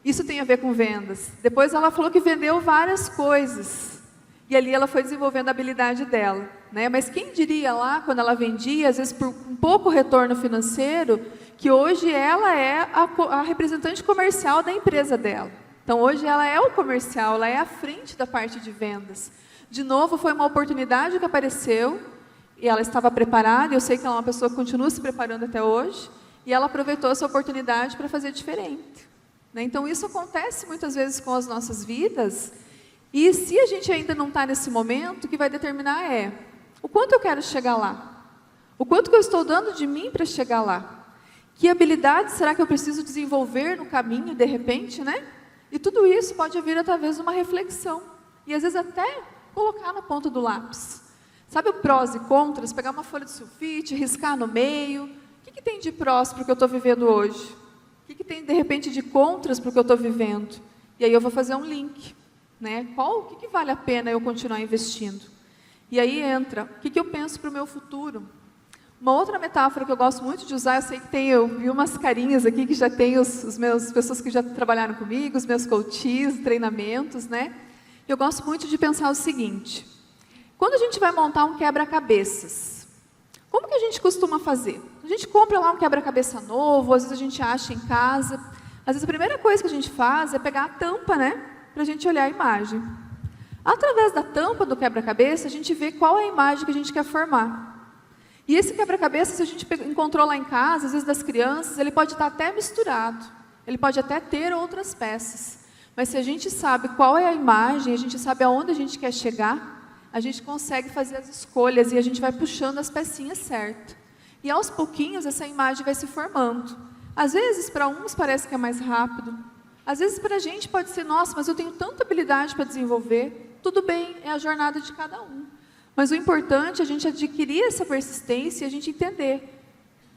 Isso tem a ver com vendas. Depois ela falou que vendeu várias coisas. E ali ela foi desenvolvendo a habilidade dela, né? Mas quem diria lá, quando ela vendia, às vezes por um pouco retorno financeiro, que hoje ela é a representante comercial da empresa dela. Então hoje ela é o comercial, ela é à frente da parte de vendas. De novo, foi uma oportunidade que apareceu, e ela estava preparada, eu sei que ela é uma pessoa que continua se preparando até hoje, e ela aproveitou essa oportunidade para fazer diferente. Né? Então, isso acontece muitas vezes com as nossas vidas, e se a gente ainda não está nesse momento, o que vai determinar é o quanto eu quero chegar lá, O quanto que eu estou dando de mim para chegar lá? Que habilidades será que eu preciso desenvolver no caminho, de repente, né? E tudo isso pode vir através de uma reflexão. E às vezes até colocar na ponta do lápis. Sabe o prós e contras? Pegar uma folha de sulfite, riscar no meio. O que tem de prós para o que eu estou vivendo hoje? O que tem, de repente, de contras para o que eu estou vivendo? E aí eu vou fazer um link. Né? O que vale a pena eu continuar investindo? E aí entra, o que eu penso para o meu futuro? Uma outra metáfora que eu gosto muito de usar, eu sei que eu vi umas carinhas aqui que já tem os meus pessoas que já trabalharam comigo, os meus coaches, treinamentos, né? Eu gosto muito de pensar o seguinte: quando a gente vai montar um quebra-cabeças, como que a gente costuma fazer? A gente compra lá um quebra-cabeça novo, às vezes a gente acha em casa. Às vezes a primeira coisa que a gente faz é pegar a tampa, né? Para a gente olhar a imagem. Através da tampa do quebra-cabeça, a gente vê qual é a imagem que a gente quer formar. E esse quebra-cabeça, se a gente encontrou lá em casa, às vezes das crianças, ele pode estar até misturado. Ele pode até ter outras peças. Mas se a gente sabe qual é a imagem, a gente sabe aonde a gente quer chegar, a gente consegue fazer as escolhas e a gente vai puxando as pecinhas certas. E aos pouquinhos essa imagem vai se formando. Às vezes para uns parece que é mais rápido. Às vezes para a gente pode ser, nossa, mas eu tenho tanta habilidade para desenvolver. Tudo bem, é a jornada de cada um. Mas o importante é a gente adquirir essa persistência e a gente entender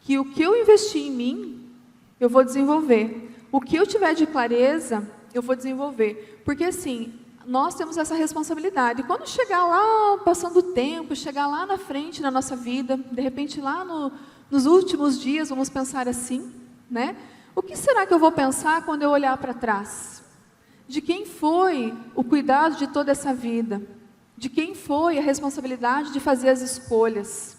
que o que eu investi em mim, eu vou desenvolver. O que eu tiver de clareza, eu vou desenvolver. Porque assim, nós temos essa responsabilidade. E quando chegar lá, passando o tempo, chegar lá na frente na nossa vida, de repente lá nos últimos dias, vamos pensar assim, né? O que será que eu vou pensar quando eu olhar para trás? De quem foi o cuidado de toda essa vida? De quem foi a responsabilidade de fazer as escolhas?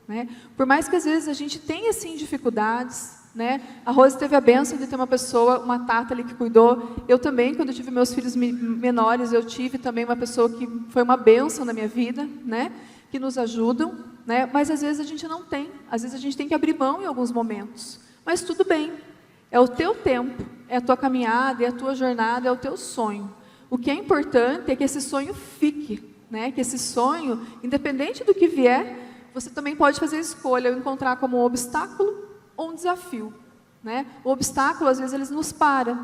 Né? Por mais que às vezes a gente tenha sim dificuldades, né? A Rose teve a bênção de ter uma pessoa, uma tata ali que cuidou. Eu também, quando eu tive meus filhos menores, eu tive também uma pessoa que foi uma bênção na minha vida, né? Que nos ajudam, né? Mas às vezes a gente não tem, às vezes a gente tem que abrir mão em alguns momentos. Mas tudo bem, é o teu tempo, é a tua caminhada, é a tua jornada, é o teu sonho. O que é importante é que esse sonho fique, né? Que esse sonho, independente do que vier, você também pode fazer a escolha, ou encontrar como um obstáculo ou um desafio. Né? O obstáculo, às vezes, ele nos para,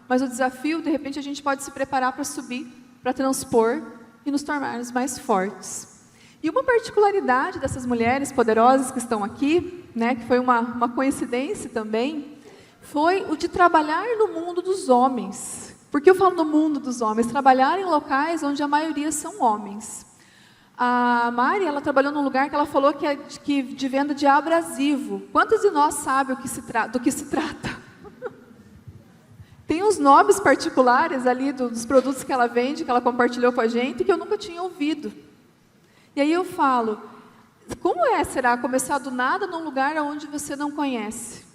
mas o desafio, de repente, a gente pode se preparar para subir, para transpor e nos tornarmos mais fortes. E uma particularidade dessas mulheres poderosas que estão aqui, né, que foi uma coincidência também, foi o de trabalhar no mundo dos homens. Por que eu falo no mundo dos homens? Trabalhar em locais onde a maioria são homens. A Mari, ela trabalhou num lugar que ela falou que é de venda de abrasivo. Quantos de nós sabem do que se trata? Tem uns nomes particulares ali dos produtos que ela vende, que ela compartilhou com a gente, que eu nunca tinha ouvido. E aí eu falo, como será começar do nada num lugar onde você não conhece?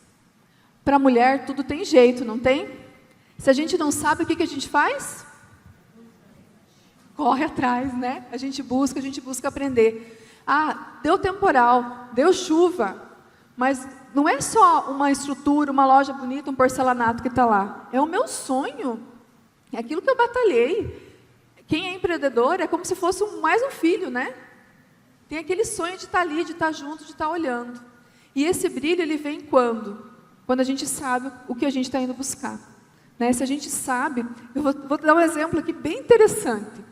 Para a mulher tudo tem jeito, não tem? Se a gente não sabe, o que a gente faz? Corre atrás, né? A gente busca aprender. Ah, deu temporal, deu chuva, mas não é só uma estrutura, uma loja bonita, um porcelanato que está lá. É o meu sonho, é aquilo que eu batalhei. Quem é empreendedor é como se fosse mais um filho, né? Tem aquele sonho de estar ali, de estar junto, de estar olhando. E esse brilho, ele vem quando? Quando a gente sabe o que a gente está indo buscar. Né? Se a gente sabe, eu vou dar um exemplo aqui bem interessante.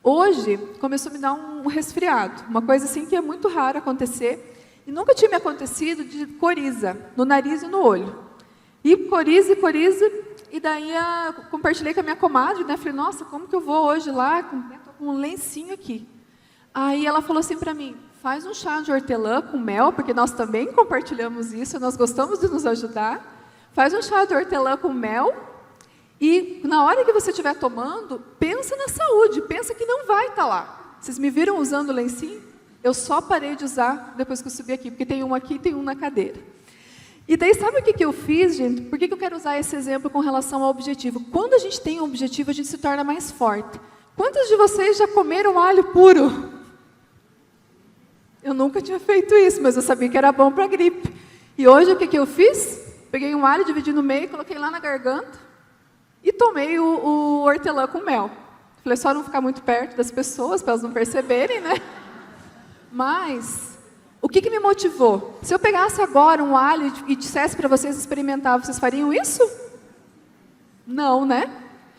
Hoje, começou a me dar um resfriado, uma coisa assim que é muito raro acontecer, e nunca tinha me acontecido de coriza, no nariz e no olho. E coriza, e daí compartilhei com a minha comadre, né? Falei, nossa, como que eu vou hoje lá, com um lencinho aqui. Aí ela falou assim para mim, faz um chá de hortelã com mel, porque nós também compartilhamos isso, nós gostamos de nos ajudar. Faz um chá de hortelã com mel, e na hora que você estiver tomando, pensa na saúde, pensa que não vai estar lá. Vocês me viram usando o lencinho? Eu só parei de usar depois que eu subi aqui, porque tem um aqui e tem um na cadeira. E daí, sabe o que eu fiz, gente? Por que eu quero usar esse exemplo com relação ao objetivo? Quando a gente tem um objetivo, a gente se torna mais forte. Quantos de vocês já comeram alho puro? Eu nunca tinha feito isso, mas eu sabia que era bom para a gripe. E hoje, o que eu fiz? Peguei um alho, dividi no meio, coloquei lá na garganta e tomei o hortelã com mel. Falei, só não ficar muito perto das pessoas, para elas não perceberem, né? Mas O que me motivou? Se eu pegasse agora um alho e dissesse para vocês experimentar, vocês fariam isso? Não, né?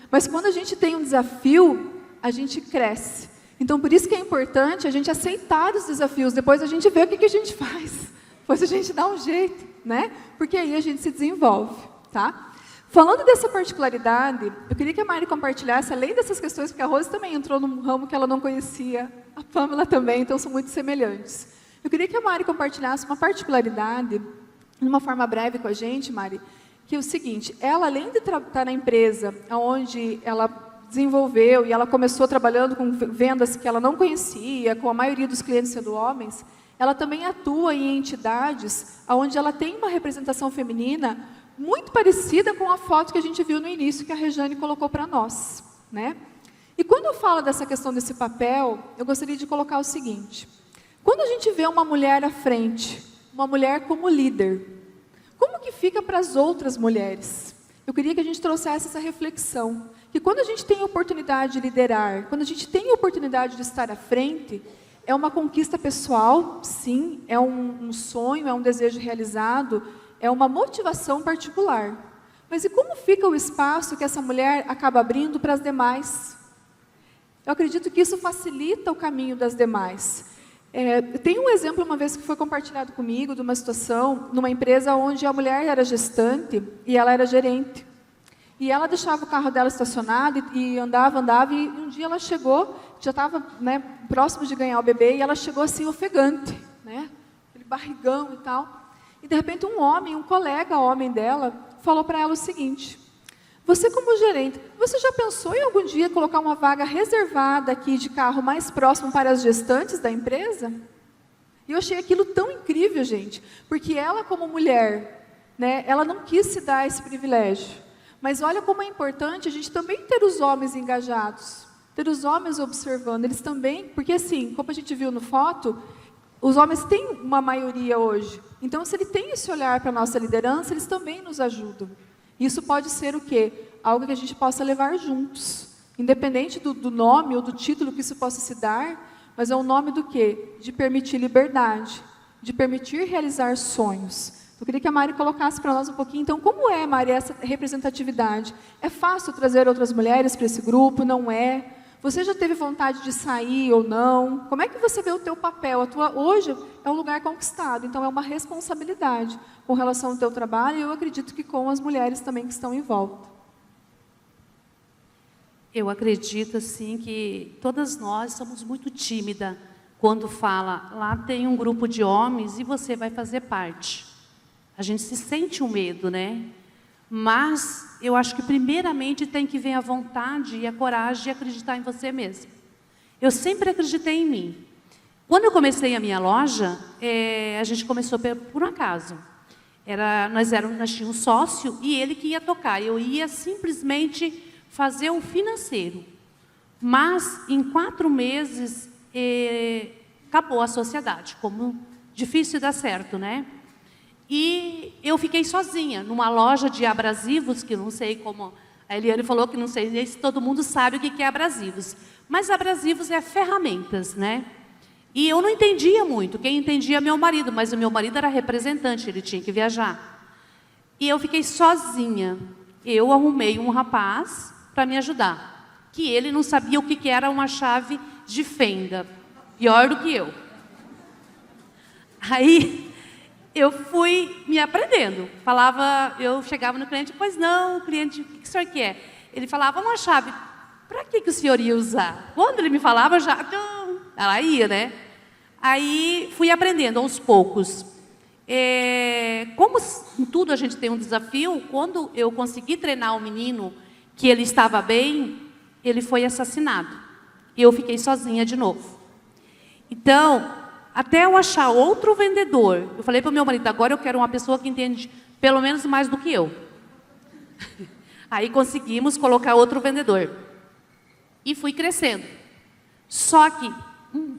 Mas quando a gente tem um desafio, a gente cresce. Então, por isso que é importante a gente aceitar os desafios. Depois a gente vê o que a gente faz. Depois a gente dá um jeito, né? Porque aí a gente se desenvolve, tá? Falando dessa particularidade, eu queria que a Mari compartilhasse, além dessas questões, porque a Rose também entrou num ramo que ela não conhecia, a Pamela também, então são muito semelhantes. Eu queria que a Mari compartilhasse uma particularidade, de uma forma breve com a gente, Mari, que é o seguinte, ela, além de estar na empresa onde ela desenvolveu e ela começou trabalhando com vendas que ela não conhecia, com a maioria dos clientes sendo homens, ela também atua em entidades onde ela tem uma representação feminina muito parecida com a foto que a gente viu no início, que a Rejane colocou para nós, né? E quando eu falo dessa questão desse papel, eu gostaria de colocar o seguinte, quando a gente vê uma mulher à frente, uma mulher como líder, como que fica para as outras mulheres? Eu queria que a gente trouxesse essa reflexão, que quando a gente tem a oportunidade de liderar, quando a gente tem a oportunidade de estar à frente, é uma conquista pessoal, sim, é um sonho, é um desejo realizado, é uma motivação particular. Mas e como fica o espaço que essa mulher acaba abrindo para as demais? Eu acredito que isso facilita o caminho das demais. Tem um exemplo, uma vez, que foi compartilhado comigo, de uma situação, numa empresa onde a mulher era gestante e ela era gerente. E ela deixava o carro dela estacionado e andava, e um dia ela chegou, já estava, né, próximo de ganhar o bebê, e ela chegou assim ofegante, né, aquele barrigão e tal. E de repente um colega homem dela, falou para ela o seguinte, você como gerente, você já pensou em algum dia colocar uma vaga reservada aqui de carro mais próximo para as gestantes da empresa? E eu achei aquilo tão incrível, gente, porque ela como mulher, né, ela não quis se dar esse privilégio. Mas olha como é importante a gente também ter os homens engajados, ter os homens observando, eles também, porque assim, como a gente viu no foto, os homens têm uma maioria hoje. Então, se ele tem esse olhar para a nossa liderança, eles também nos ajudam. Isso pode ser o quê? Algo que a gente possa levar juntos. Independente do nome ou do título que isso possa se dar, mas é um nome do quê? De permitir liberdade, de permitir realizar sonhos. Eu queria que a Mari colocasse para nós um pouquinho, então, como é, Mari, essa representatividade? É fácil trazer outras mulheres para esse grupo? Não é? Você já teve vontade de sair ou não? Como é que você vê o teu papel? Hoje é um lugar conquistado, então é uma responsabilidade com relação ao teu trabalho, e eu acredito que com as mulheres também que estão em volta. Eu acredito, assim, que todas nós somos muito tímidas quando fala, lá tem um grupo de homens e você vai fazer parte. A gente se sente um medo, né? Mas eu acho que primeiramente tem que vir a vontade e a coragem de acreditar em você mesmo. Eu sempre acreditei em mim. Quando eu comecei a minha loja, a gente começou por um acaso. Nós tínhamos um sócio e ele que ia tocar. Eu ia simplesmente fazer o financeiro. Mas em 4 meses acabou a sociedade. Como difícil dar certo, né? E eu fiquei sozinha, numa loja de abrasivos, que não sei como... A Eliane falou que não sei se todo mundo sabe o que é abrasivos. Mas abrasivos é ferramentas, né? E eu não entendia muito. Quem entendia é meu marido, mas o meu marido era representante, ele tinha que viajar. E eu fiquei sozinha. Eu arrumei um rapaz para me ajudar, que ele não sabia o que era uma chave de fenda. Pior do que eu. Aí... eu fui me aprendendo. Eu chegava no cliente, pois não, o cliente, o que o senhor quer? Ele falava, uma chave, para que o senhor ia usar? Quando ele me falava, ela ia, né? Aí fui aprendendo aos poucos. Como em tudo a gente tem um desafio, quando eu consegui treinar o menino, que ele estava bem, ele foi assassinado. E eu fiquei sozinha de novo. Então... até eu achar outro vendedor, eu falei para o meu marido, agora eu quero uma pessoa que entende pelo menos mais do que eu. Aí conseguimos colocar outro vendedor. E fui crescendo. Só que,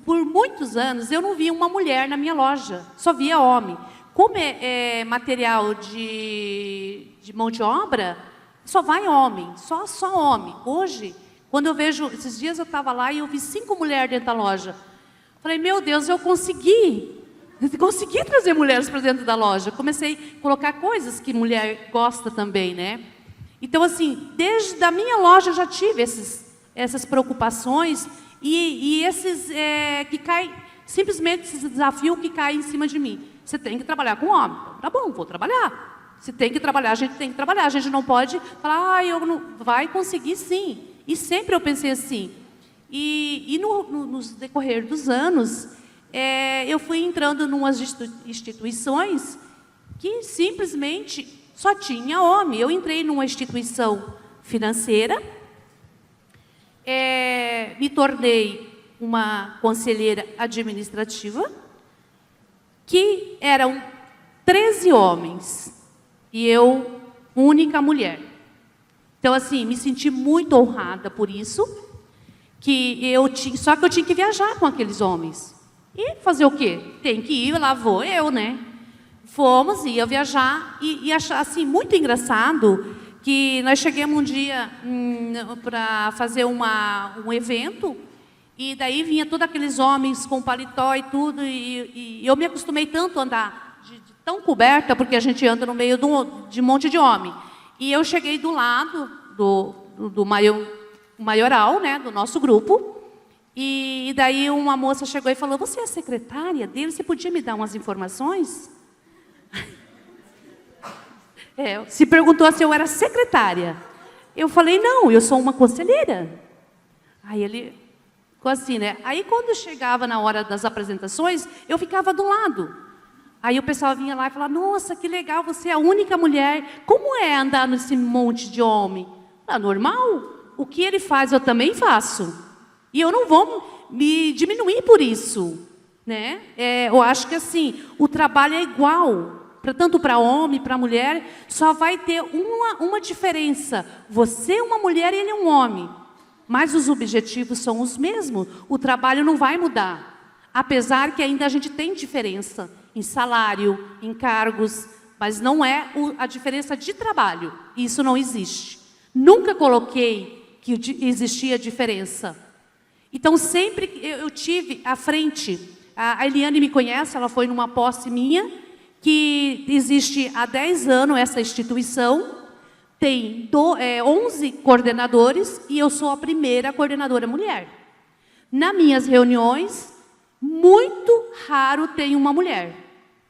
por muitos anos, eu não via uma mulher na minha loja, só via homem. Como é material de mão de obra, só vai homem, só homem. Hoje, quando eu vejo, esses dias eu estava lá e eu vi 5 mulheres dentro da loja. Falei, meu Deus, eu consegui. Consegui trazer mulheres para dentro da loja. Comecei a colocar coisas que mulher gosta também, né? Então, assim, desde a minha loja eu já tive essas preocupações e esses que caem, simplesmente esse desafio que cai em cima de mim. Você tem que trabalhar com homem. Tá bom, vou trabalhar. Se tem que trabalhar, a gente tem que trabalhar. A gente não pode falar, eu não... Vai conseguir sim. E sempre eu pensei assim. E nos decorrer dos anos, eu fui entrando em umas instituições que simplesmente só tinha homem. Eu entrei numa instituição financeira, me tornei uma conselheira administrativa, que eram 13 homens e eu, única mulher. Então, assim, me senti muito honrada por isso, só que eu tinha que viajar com aqueles homens. E fazer o quê? Tem que ir, lá vou eu, né? Fomos, ia viajar e achar, assim, muito engraçado que nós chegamos um dia para fazer um evento e daí vinha todos aqueles homens com paletó e tudo e eu me acostumei tanto a andar tão coberta, porque a gente anda no meio de um monte de homem. E eu cheguei do lado do maioral, né, do nosso grupo, e daí uma moça chegou e falou, você é a secretária dele? Você podia me dar umas informações? Se perguntou se eu era secretária. Eu falei, não, eu sou uma conselheira. Aí ele ficou assim, né? Aí quando chegava na hora das apresentações, eu ficava do lado. Aí o pessoal vinha lá e falava, nossa, que legal, você é a única mulher. Como é andar nesse monte de homem? Normal. O que ele faz, eu também faço. E eu não vou me diminuir por isso, né? Eu acho que assim, o trabalho é igual, tanto para homem, para mulher, só vai ter uma diferença. Você é uma mulher e ele é um homem. Mas os objetivos são os mesmos. O trabalho não vai mudar. Apesar que ainda a gente tem diferença em salário, em cargos, mas não é a diferença de trabalho. Isso não existe. Nunca coloquei que existia diferença. Então, sempre eu tive à frente, a Eliane me conhece, ela foi numa posse minha, que existe há 10 anos essa instituição, tem 11 coordenadores e eu sou a primeira coordenadora mulher. Nas minhas reuniões, muito raro tem uma mulher.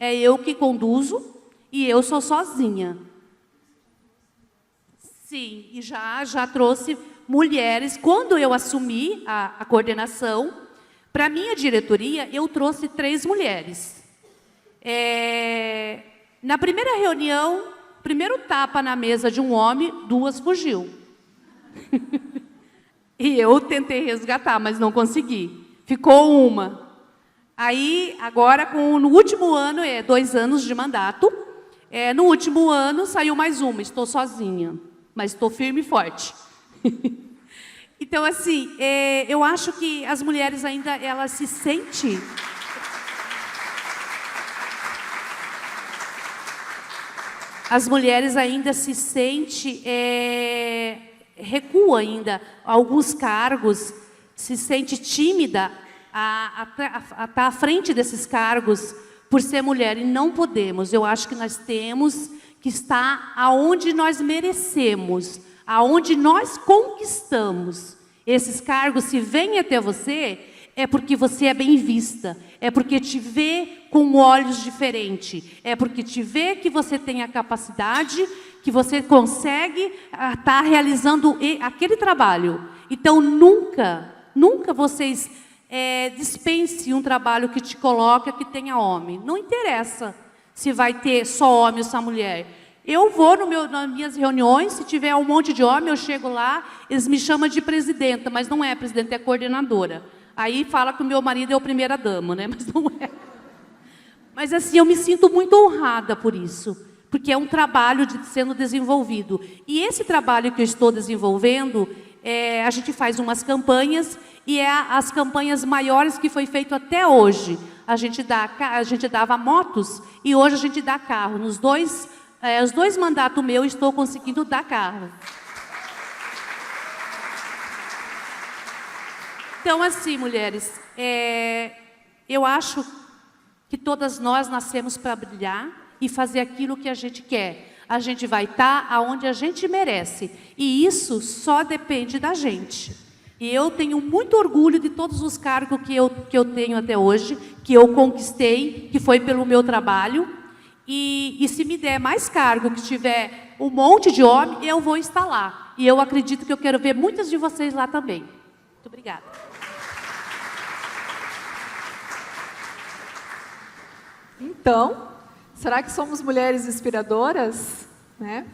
É eu que conduzo e eu sou sozinha. Sim, e já trouxe mulheres. Quando eu assumi a coordenação, para a minha diretoria, eu trouxe 3 mulheres. Na primeira reunião, primeiro tapa na mesa de um homem, 2 fugiu. E eu tentei resgatar, mas não consegui. Ficou uma. Aí, agora, no último ano, 2 anos de mandato, no último ano saiu mais uma, estou sozinha, mas estou firme e forte. Então, assim, eu acho que as mulheres ainda, elas se sentem... As mulheres ainda se sentem, recua ainda, alguns cargos, se sente tímida a estar à frente desses cargos por ser mulher, e não podemos. Eu acho que nós temos que estar aonde nós merecemos, aonde nós conquistamos. Esses cargos, se vêm até você, é porque você é bem vista, é porque te vê com olhos diferentes, é porque te vê que você tem a capacidade, que você consegue estar realizando aquele trabalho. Então, nunca vocês dispense um trabalho que te coloca que tenha homem. Não interessa se vai ter só homem ou só mulher. Eu vou nas minhas reuniões, se tiver um monte de homem, eu chego lá, eles me chamam de presidenta, mas não é presidenta, é coordenadora. Aí fala que o meu marido é o primeira dama, né? Mas não é. Mas assim, eu me sinto muito honrada por isso, porque é um trabalho sendo desenvolvido. E esse trabalho que eu estou desenvolvendo, a gente faz umas campanhas, e as campanhas maiores que foi feito até hoje. A gente dava motos, e hoje a gente dá carro. Os dois mandatos meus, estou conseguindo dar carro. Então, assim, mulheres, eu acho que todas nós nascemos para brilhar e fazer aquilo que a gente quer. A gente vai estar aonde a gente merece. E isso só depende da gente. E eu tenho muito orgulho de todos os cargos que eu tenho até hoje, que eu conquistei, que foi pelo meu trabalho. E se me der mais cargo, que tiver um monte de homem, eu vou estar lá. E eu acredito que eu quero ver muitas de vocês lá também. Muito obrigada. Então, será que somos mulheres inspiradoras? Né?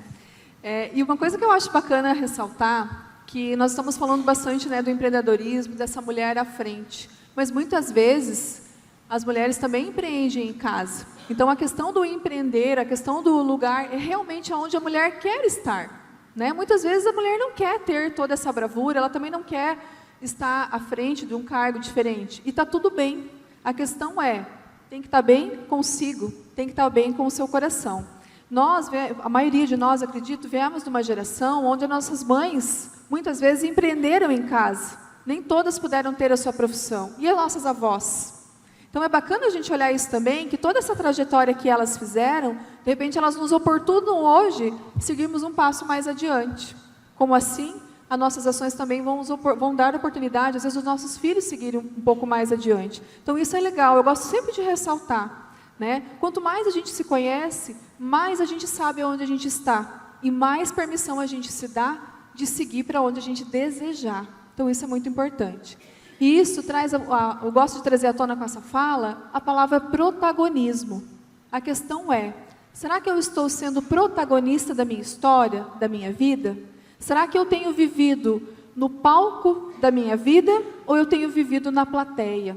E uma coisa que eu acho bacana ressaltar, que nós estamos falando bastante, né, do empreendedorismo, dessa mulher à frente. Mas muitas vezes, as mulheres também empreendem em casa. Então, a questão do empreender, a questão do lugar, é realmente onde a mulher quer estar. Né? Muitas vezes a mulher não quer ter toda essa bravura, ela também não quer estar à frente de um cargo diferente. E está tudo bem. A questão é, tem que estar bem consigo, tem que estar bem com o seu coração. Nós, a maioria de nós, acredito, viemos de uma geração onde as nossas mães, muitas vezes, empreenderam em casa. Nem todas puderam ter a sua profissão. E as nossas avós? Então, é bacana a gente olhar isso também, que toda essa trajetória que elas fizeram, de repente, elas nos oportunam hoje seguirmos um passo mais adiante. Como assim? As nossas ações também vão dar oportunidade, às vezes, os nossos filhos seguirem um pouco mais adiante. Então, isso é legal. Eu gosto sempre de ressaltar. Né? Quanto mais a gente se conhece, mais a gente sabe onde a gente está. E mais permissão a gente se dá de seguir para onde a gente desejar. Então, isso é muito importante. E isso traz, eu gosto de trazer à tona com essa fala, a palavra protagonismo. A questão é, será que eu estou sendo protagonista da minha história, da minha vida? Será que eu tenho vivido no palco da minha vida ou eu tenho vivido na plateia?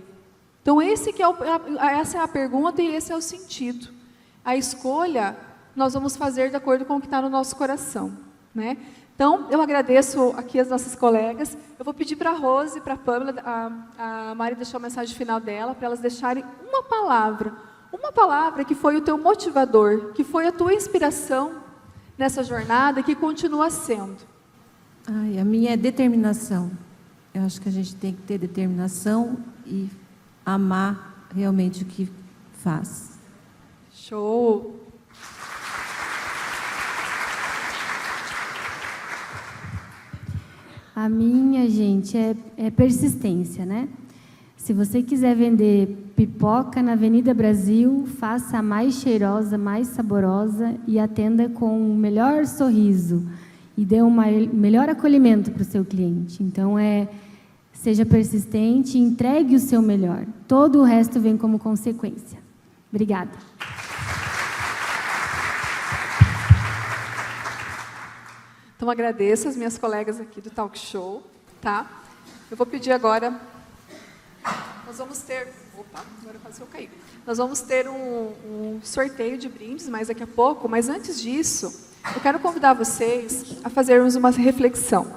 Então, essa é a pergunta e esse é o sentido. A escolha nós vamos fazer de acordo com o que está no nosso coração. Né? Então, eu agradeço aqui as nossas colegas. Eu vou pedir para a Rose e para a Pamela, a Mari deixou a mensagem final dela, para elas deixarem uma palavra que foi o teu motivador, que foi a tua inspiração nessa jornada e que continua sendo. A minha é determinação. Eu acho que a gente tem que ter determinação e amar realmente o que faz. Show! A minha, gente, é persistência, né? Se você quiser vender pipoca na Avenida Brasil, faça a mais cheirosa, mais saborosa e atenda com o melhor sorriso e dê um melhor acolhimento para o seu cliente. Então, seja persistente e entregue o seu melhor. Todo o resto vem como consequência. Obrigada. Então, agradeço as minhas colegas aqui do Talk Show. Tá? Eu vou pedir agora... Nós vamos ter... Opa, agora quase eu caí. Nós vamos ter um sorteio de brindes mais daqui a pouco, mas antes disso, eu quero convidar vocês a fazermos uma reflexão.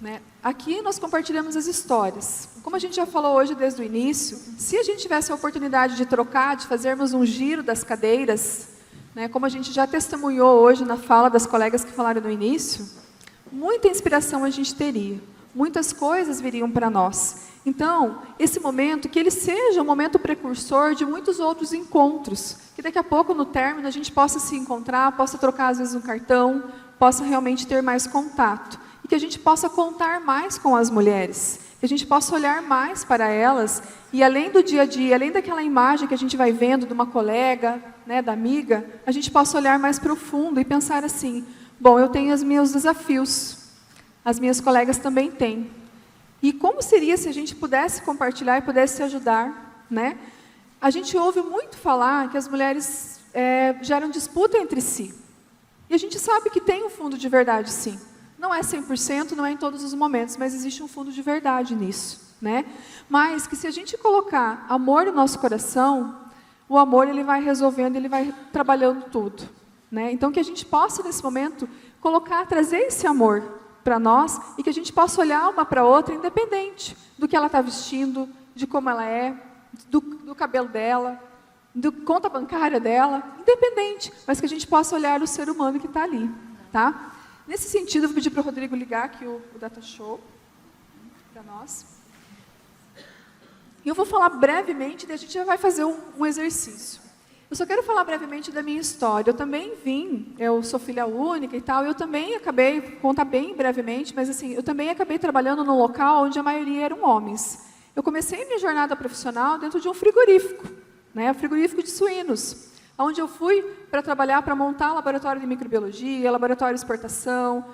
Né? Aqui nós compartilhamos as histórias. Como a gente já falou hoje desde o início, se a gente tivesse a oportunidade de trocar, de fazermos um giro das cadeiras, né, como a gente já testemunhou hoje na fala das colegas que falaram no início, muita inspiração a gente teria, muitas coisas viriam para nós. Então, esse momento, que ele seja um momento precursor de muitos outros encontros, que daqui a pouco, no término, a gente possa se encontrar, possa trocar, às vezes, um cartão, possa realmente ter mais contato. E que a gente possa contar mais com as mulheres, que a gente possa olhar mais para elas, e além do dia a dia, além daquela imagem que a gente vai vendo de uma colega, né, da amiga, a gente possa olhar mais profundo e pensar assim, bom, eu tenho os meus desafios, as minhas colegas também têm. E como seria se a gente pudesse compartilhar e pudesse se ajudar, né? A gente ouve muito falar que as mulheres geram disputa entre si. E a gente sabe que tem um fundo de verdade, sim. Não é 100%, não é em todos os momentos, mas existe um fundo de verdade nisso, né? Mas que se a gente colocar amor no nosso coração, o amor ele vai resolvendo, ele vai trabalhando tudo, né? Então que a gente possa nesse momento trazer esse amor para nós e que a gente possa olhar uma para a outra independente do que ela está vestindo, de como ela é, do cabelo dela, da conta bancária dela, independente, mas que a gente possa olhar o ser humano que está ali, tá? Nesse sentido, eu vou pedir para o Rodrigo ligar aqui o Data Show para nós. E eu vou falar brevemente, daí a gente já vai fazer um exercício. Eu só quero falar brevemente da minha história. Eu também eu sou filha única e tal, eu também acabei, contar bem brevemente, mas assim, eu também acabei trabalhando num local onde a maioria eram homens. Eu comecei minha jornada profissional dentro de um frigorífico, né, frigorífico de suínos, onde eu fui para trabalhar, para montar laboratório de microbiologia, laboratório de exportação.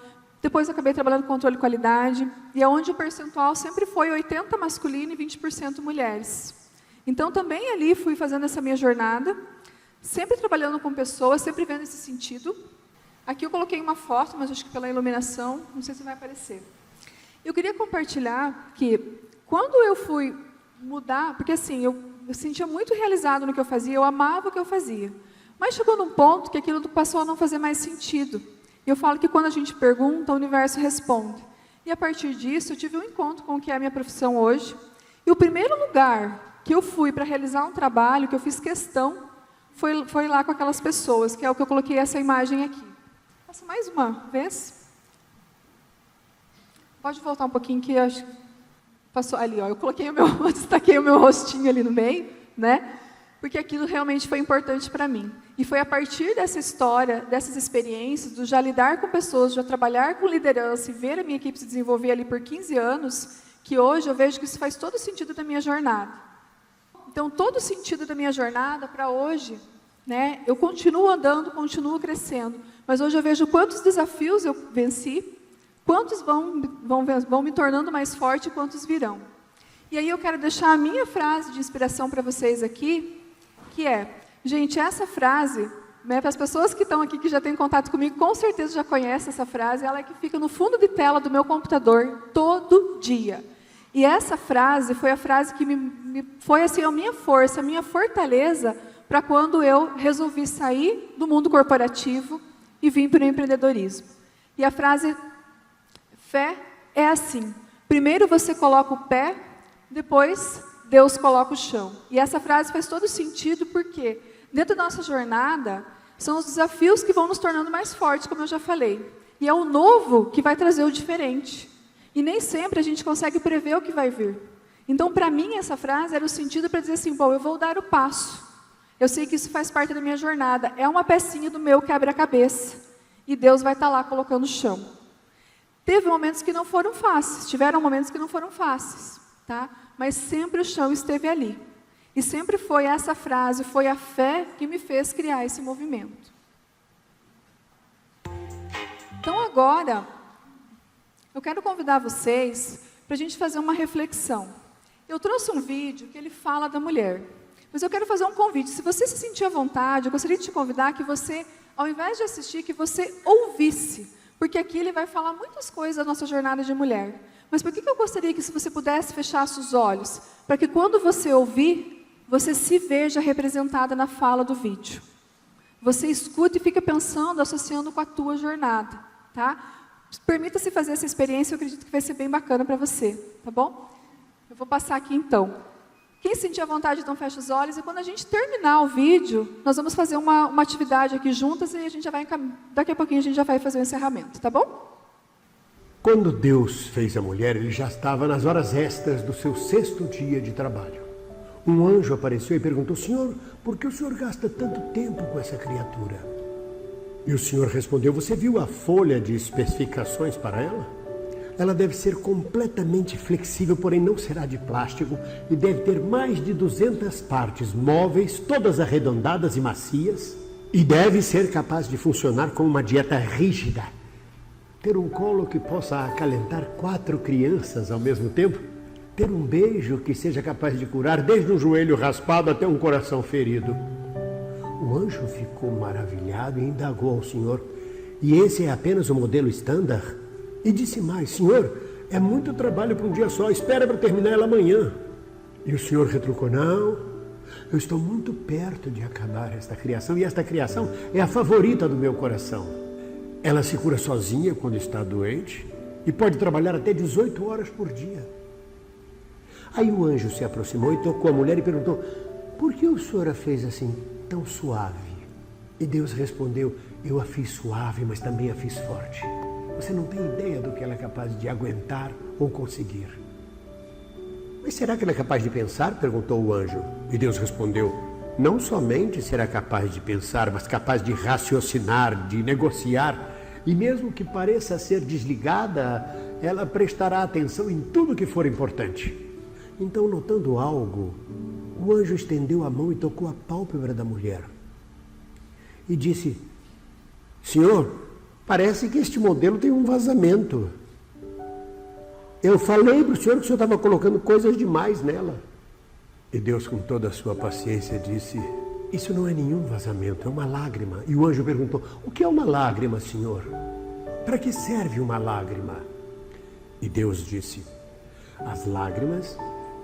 Depois eu acabei trabalhando com controle de qualidade, e é onde o percentual sempre foi 80% masculino e 20% mulheres. Então, também ali fui fazendo essa minha jornada, sempre trabalhando com pessoas, sempre vendo esse sentido. Aqui eu coloquei uma foto, mas acho que pela iluminação, não sei se vai aparecer. Eu queria compartilhar que, quando eu fui mudar, porque assim, eu sentia muito realizado no que eu fazia, eu amava o que eu fazia. Mas chegou num ponto que aquilo passou a não fazer mais sentido. E eu falo que quando a gente pergunta, o universo responde. E a partir disso, eu tive um encontro com o que é a minha profissão hoje. E o primeiro lugar que eu fui para realizar um trabalho, que eu fiz questão, foi lá com aquelas pessoas, que é o que eu coloquei essa imagem aqui. Passa mais uma vez. Pode voltar um pouquinho, que eu acho que passou ali, ó. Eu coloquei destaquei o meu rostinho ali no meio, né? Porque aquilo realmente foi importante para mim. E foi a partir dessa história, dessas experiências, do já lidar com pessoas, já trabalhar com liderança e ver a minha equipe se desenvolver ali por 15 anos, que hoje eu vejo que isso faz todo sentido da minha jornada. Então, todo o sentido da minha jornada para hoje, né, eu continuo andando, continuo crescendo, mas hoje eu vejo quantos desafios eu venci, quantos vão me tornando mais forte e quantos virão. E aí eu quero deixar a minha frase de inspiração para vocês aqui, que é, gente, essa frase, né, para as pessoas que estão aqui, que já têm contato comigo, com certeza já conhecem essa frase, ela é que fica no fundo de tela do meu computador todo dia. E essa frase foi a frase que foi assim, a minha força, a minha fortaleza para quando eu resolvi sair do mundo corporativo e vim para o empreendedorismo. E a frase, fé é assim, primeiro você coloca o pé, depois Deus coloca o chão. E essa frase faz todo sentido porque dentro da nossa jornada são os desafios que vão nos tornando mais fortes, como eu já falei. E é o novo que vai trazer o diferente. E nem sempre a gente consegue prever o que vai vir. Então, para mim, essa frase era o sentido para dizer assim, bom, eu vou dar o passo. Eu sei que isso faz parte da minha jornada. É uma pecinha do meu quebra-cabeça. E Deus vai estar lá colocando o chão. Teve momentos que não foram fáceis. Tiveram momentos que não foram fáceis. Tá? Mas sempre o chão esteve ali. E sempre foi essa frase, foi a fé que me fez criar esse movimento. Então, agora, eu quero convidar vocês para a gente fazer uma reflexão. Eu trouxe um vídeo que ele fala da mulher, mas eu quero fazer um convite. Se você se sentir à vontade, eu gostaria de te convidar que você, ao invés de assistir, que você ouvisse, porque aqui ele vai falar muitas coisas da nossa jornada de mulher. Mas por que eu gostaria que, se você pudesse, fechasse os olhos, para que quando você ouvir, você se veja representada na fala do vídeo. Você escuta e fica pensando, associando com a tua jornada, tá? Permita-se fazer essa experiência, eu acredito que vai ser bem bacana para você, tá bom? Eu vou passar aqui então. Quem sentir a vontade, então fecha os olhos, e quando a gente terminar o vídeo, nós vamos fazer uma atividade aqui juntas, e a gente já vai, daqui a pouquinho a gente já vai fazer o encerramento, tá bom? Quando Deus fez a mulher, ele já estava nas horas extras do seu 6º dia de trabalho. Um anjo apareceu e perguntou, Senhor, por que o Senhor gasta tanto tempo com essa criatura? E o Senhor respondeu, você viu a folha de especificações para ela? Ela deve ser completamente flexível, porém não será de plástico e deve ter mais de 200 partes móveis, todas arredondadas e macias, e deve ser capaz de funcionar com uma dieta rígida. Ter um colo que possa acalentar 4 crianças ao mesmo tempo, ter um beijo que seja capaz de curar desde um joelho raspado até um coração ferido. O anjo ficou maravilhado e indagou ao Senhor, e esse é apenas o modelo estándar? E disse mais, Senhor, é muito trabalho para um dia só, espera para terminar ela amanhã. E o Senhor retrucou, não, eu estou muito perto de acabar esta criação, e esta criação é a favorita do meu coração. Ela se cura sozinha quando está doente, e pode trabalhar até 18 horas por dia. Aí o anjo se aproximou e tocou a mulher e perguntou, por que o Senhor a fez assim? Tão suave. E Deus respondeu, eu a fiz suave, mas também a fiz forte. Você não tem ideia do que ela é capaz de aguentar ou conseguir. Mas será que ela é capaz de pensar? Perguntou o anjo. E Deus respondeu: não somente será capaz de pensar, mas capaz de raciocinar, de negociar. E mesmo que pareça ser desligada, ela prestará atenção em tudo que for importante. Então, notando algo, o anjo estendeu a mão e tocou a pálpebra da mulher. E disse: Senhor, parece que este modelo tem um vazamento. Eu falei para o senhor que o senhor estava colocando coisas demais nela. E Deus, com toda a sua paciência, disse: isso não é nenhum vazamento, é uma lágrima. E o anjo perguntou: o que é uma lágrima, senhor? Para que serve uma lágrima? E Deus disse: as lágrimas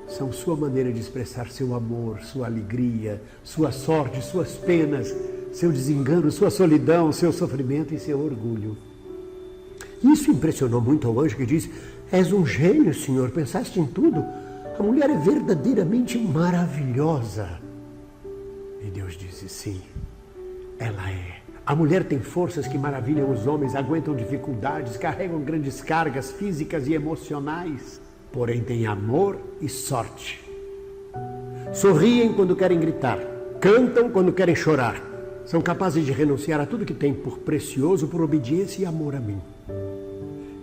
são sua maneira de expressar seu amor, sua alegria, sua sorte, suas penas, seu desengano, sua solidão, seu sofrimento e seu orgulho. Isso impressionou muito ao anjo, que disse: és um gênio, senhor, pensaste em tudo. A mulher é verdadeiramente maravilhosa. E Deus disse: sim, ela é. A mulher tem forças que maravilham os homens, aguentam dificuldades, carregam grandes cargas físicas e emocionais, porém tem amor e sorte. Sorriem quando querem gritar, cantam quando querem chorar, são capazes de renunciar a tudo que têm por precioso, por obediência e amor a mim.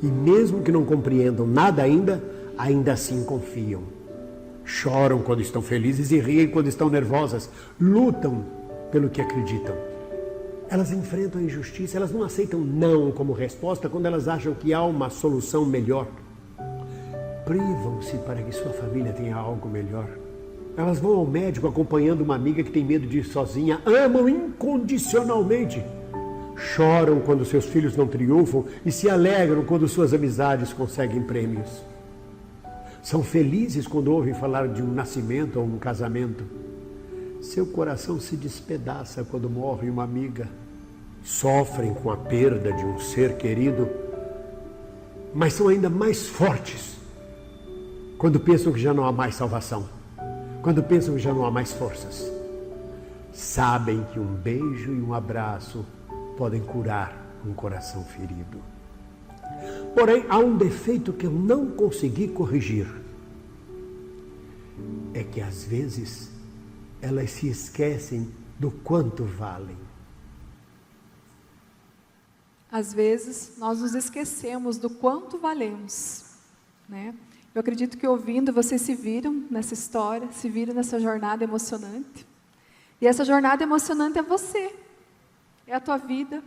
E mesmo que não compreendam nada ainda assim confiam. Choram quando estão felizes e riem quando estão nervosas, lutam pelo que acreditam. Elas enfrentam a injustiça, elas não aceitam não como resposta quando elas acham que há uma solução melhor. Privam-se para que sua família tenha algo melhor. Elas vão ao médico acompanhando uma amiga que tem medo de ir sozinha, amam incondicionalmente. Choram quando seus filhos não triunfam e se alegram quando suas amizades conseguem prêmios. São felizes quando ouvem falar de um nascimento ou um casamento. Seu coração se despedaça quando morre uma amiga. Sofrem com a perda de um ser querido, mas são ainda mais fortes quando pensam que já não há mais salvação, quando pensam que já não há mais forças. Sabem que um beijo e um abraço podem curar um coração ferido. Porém, há um defeito que eu não consegui corrigir. É que às vezes elas se esquecem do quanto valem. Às vezes nós nos esquecemos do quanto valemos, né? Eu acredito que ouvindo vocês se viram nessa história, se viram nessa jornada emocionante. E essa jornada emocionante é você, é a tua vida,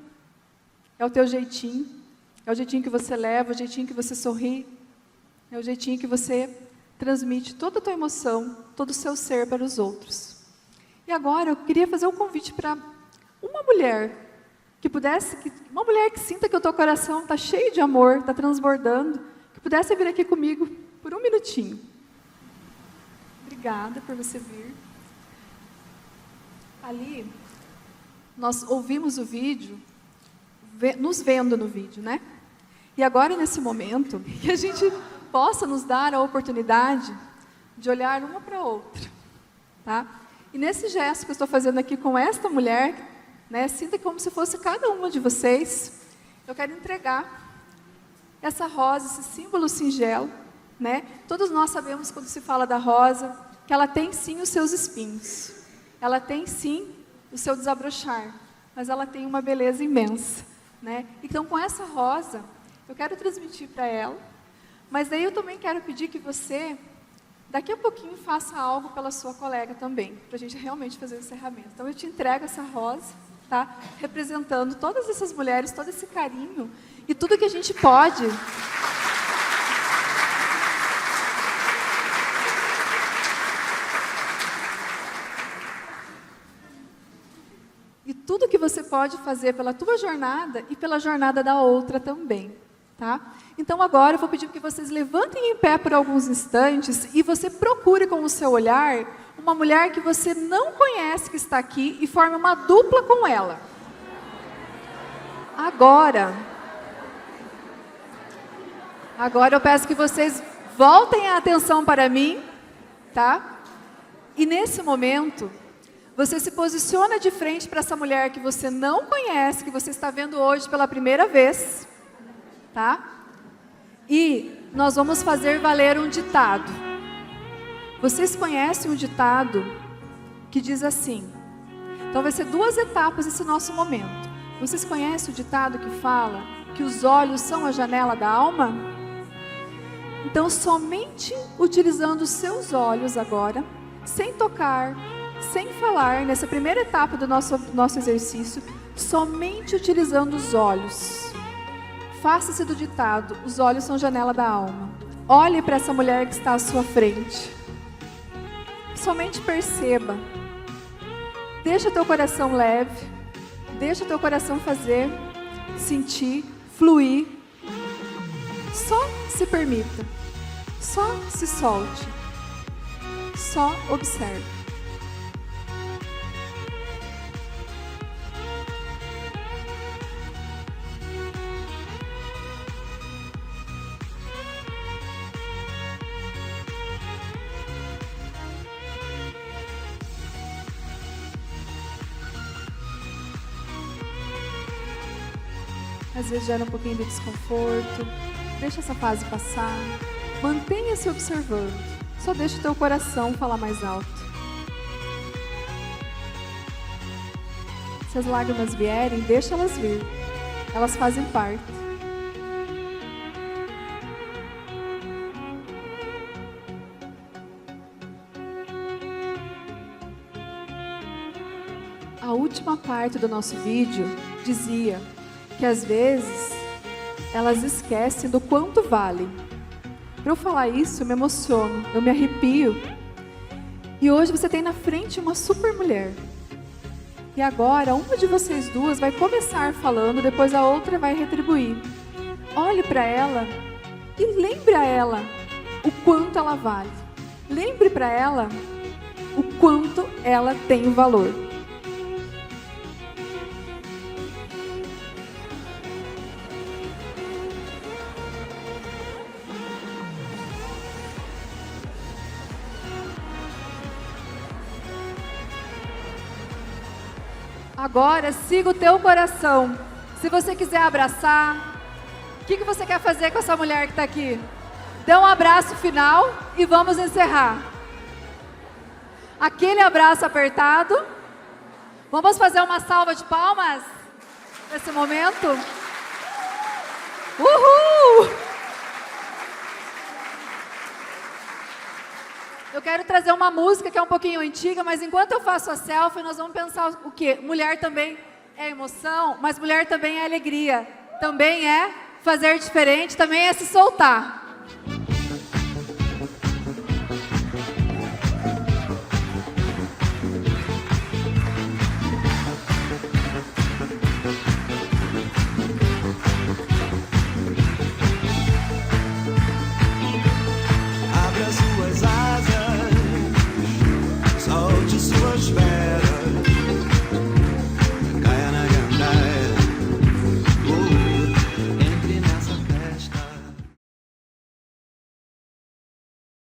é o teu jeitinho, é o jeitinho que você leva, o jeitinho que você sorri, é o jeitinho que você transmite toda a tua emoção, todo o seu ser para os outros. E agora eu queria fazer um convite para uma mulher uma mulher que sinta que o teu coração está cheio de amor, está transbordando, que pudesse vir aqui comigo por um minutinho. Obrigada por você vir. Ali, nós ouvimos o vídeo, nos vendo no vídeo, né? E agora, nesse momento, que a gente possa nos dar a oportunidade de olhar uma para a outra, tá? E nesse gesto que eu estou fazendo aqui com esta mulher, né, sinta como se fosse cada uma de vocês, eu quero entregar essa rosa, esse símbolo singelo, né? Todos nós sabemos, quando se fala da rosa, que ela tem sim os seus espinhos, ela tem sim o seu desabrochar, mas ela tem uma beleza imensa, né? Então, com essa rosa, eu quero transmitir para ela, mas daí eu também quero pedir que você, daqui a pouquinho, faça algo pela sua colega também, para a gente realmente fazer o encerramento. Então, eu te entrego essa rosa, tá? Representando todas essas mulheres, todo esse carinho e tudo que a gente pode. E tudo que você pode fazer pela tua jornada e pela jornada da outra também, tá? Então agora eu vou pedir que vocês levantem em pé por alguns instantes e você procure com o seu olhar uma mulher que você não conhece que está aqui e forme uma dupla com ela. Agora eu peço que vocês voltem a atenção para mim, tá? E nesse momento, você se posiciona de frente para essa mulher que você não conhece, que você está vendo hoje pela primeira vez, tá? E nós vamos fazer valer um ditado. Vocês conhecem um ditado que diz assim, então vai ser 2 etapas esse nosso momento. Vocês conhecem o ditado que fala que os olhos são a janela da alma? Então, somente utilizando os seus olhos agora, sem tocar, sem falar, nessa primeira etapa do nosso exercício, somente utilizando os olhos. Faça-se do ditado, os olhos são janela da alma. Olhe para essa mulher que está à sua frente. Somente perceba. Deixa teu coração leve, deixa teu coração fazer, sentir, fluir. Só se permita, só se solte, só observe. Às vezes gera um pouquinho de desconforto. Deixa essa fase passar. Mantenha-se observando. Só deixa o teu coração falar mais alto. Se as lágrimas vierem, deixa elas vir. Elas fazem parte. A última parte do nosso vídeo dizia que às vezes elas esquecem do quanto valem. Para eu falar isso, eu me emociono, eu me arrepio. E hoje você tem na frente uma super mulher. E agora, uma de vocês duas vai começar falando, depois a outra vai retribuir. Olhe para ela e lembre a ela o quanto ela vale. Lembre para ela o quanto ela tem valor. Agora, siga o teu coração. Se você quiser abraçar, o que você quer fazer com essa mulher que está aqui? Dê um abraço final e vamos encerrar. Aquele abraço apertado. Vamos fazer uma salva de palmas nesse momento? Uhul! Eu quero trazer uma música que é um pouquinho antiga, mas enquanto eu faço a selfie, nós vamos pensar o quê? Mulher também é emoção, mas mulher também é alegria. Também é fazer diferente, também é se soltar.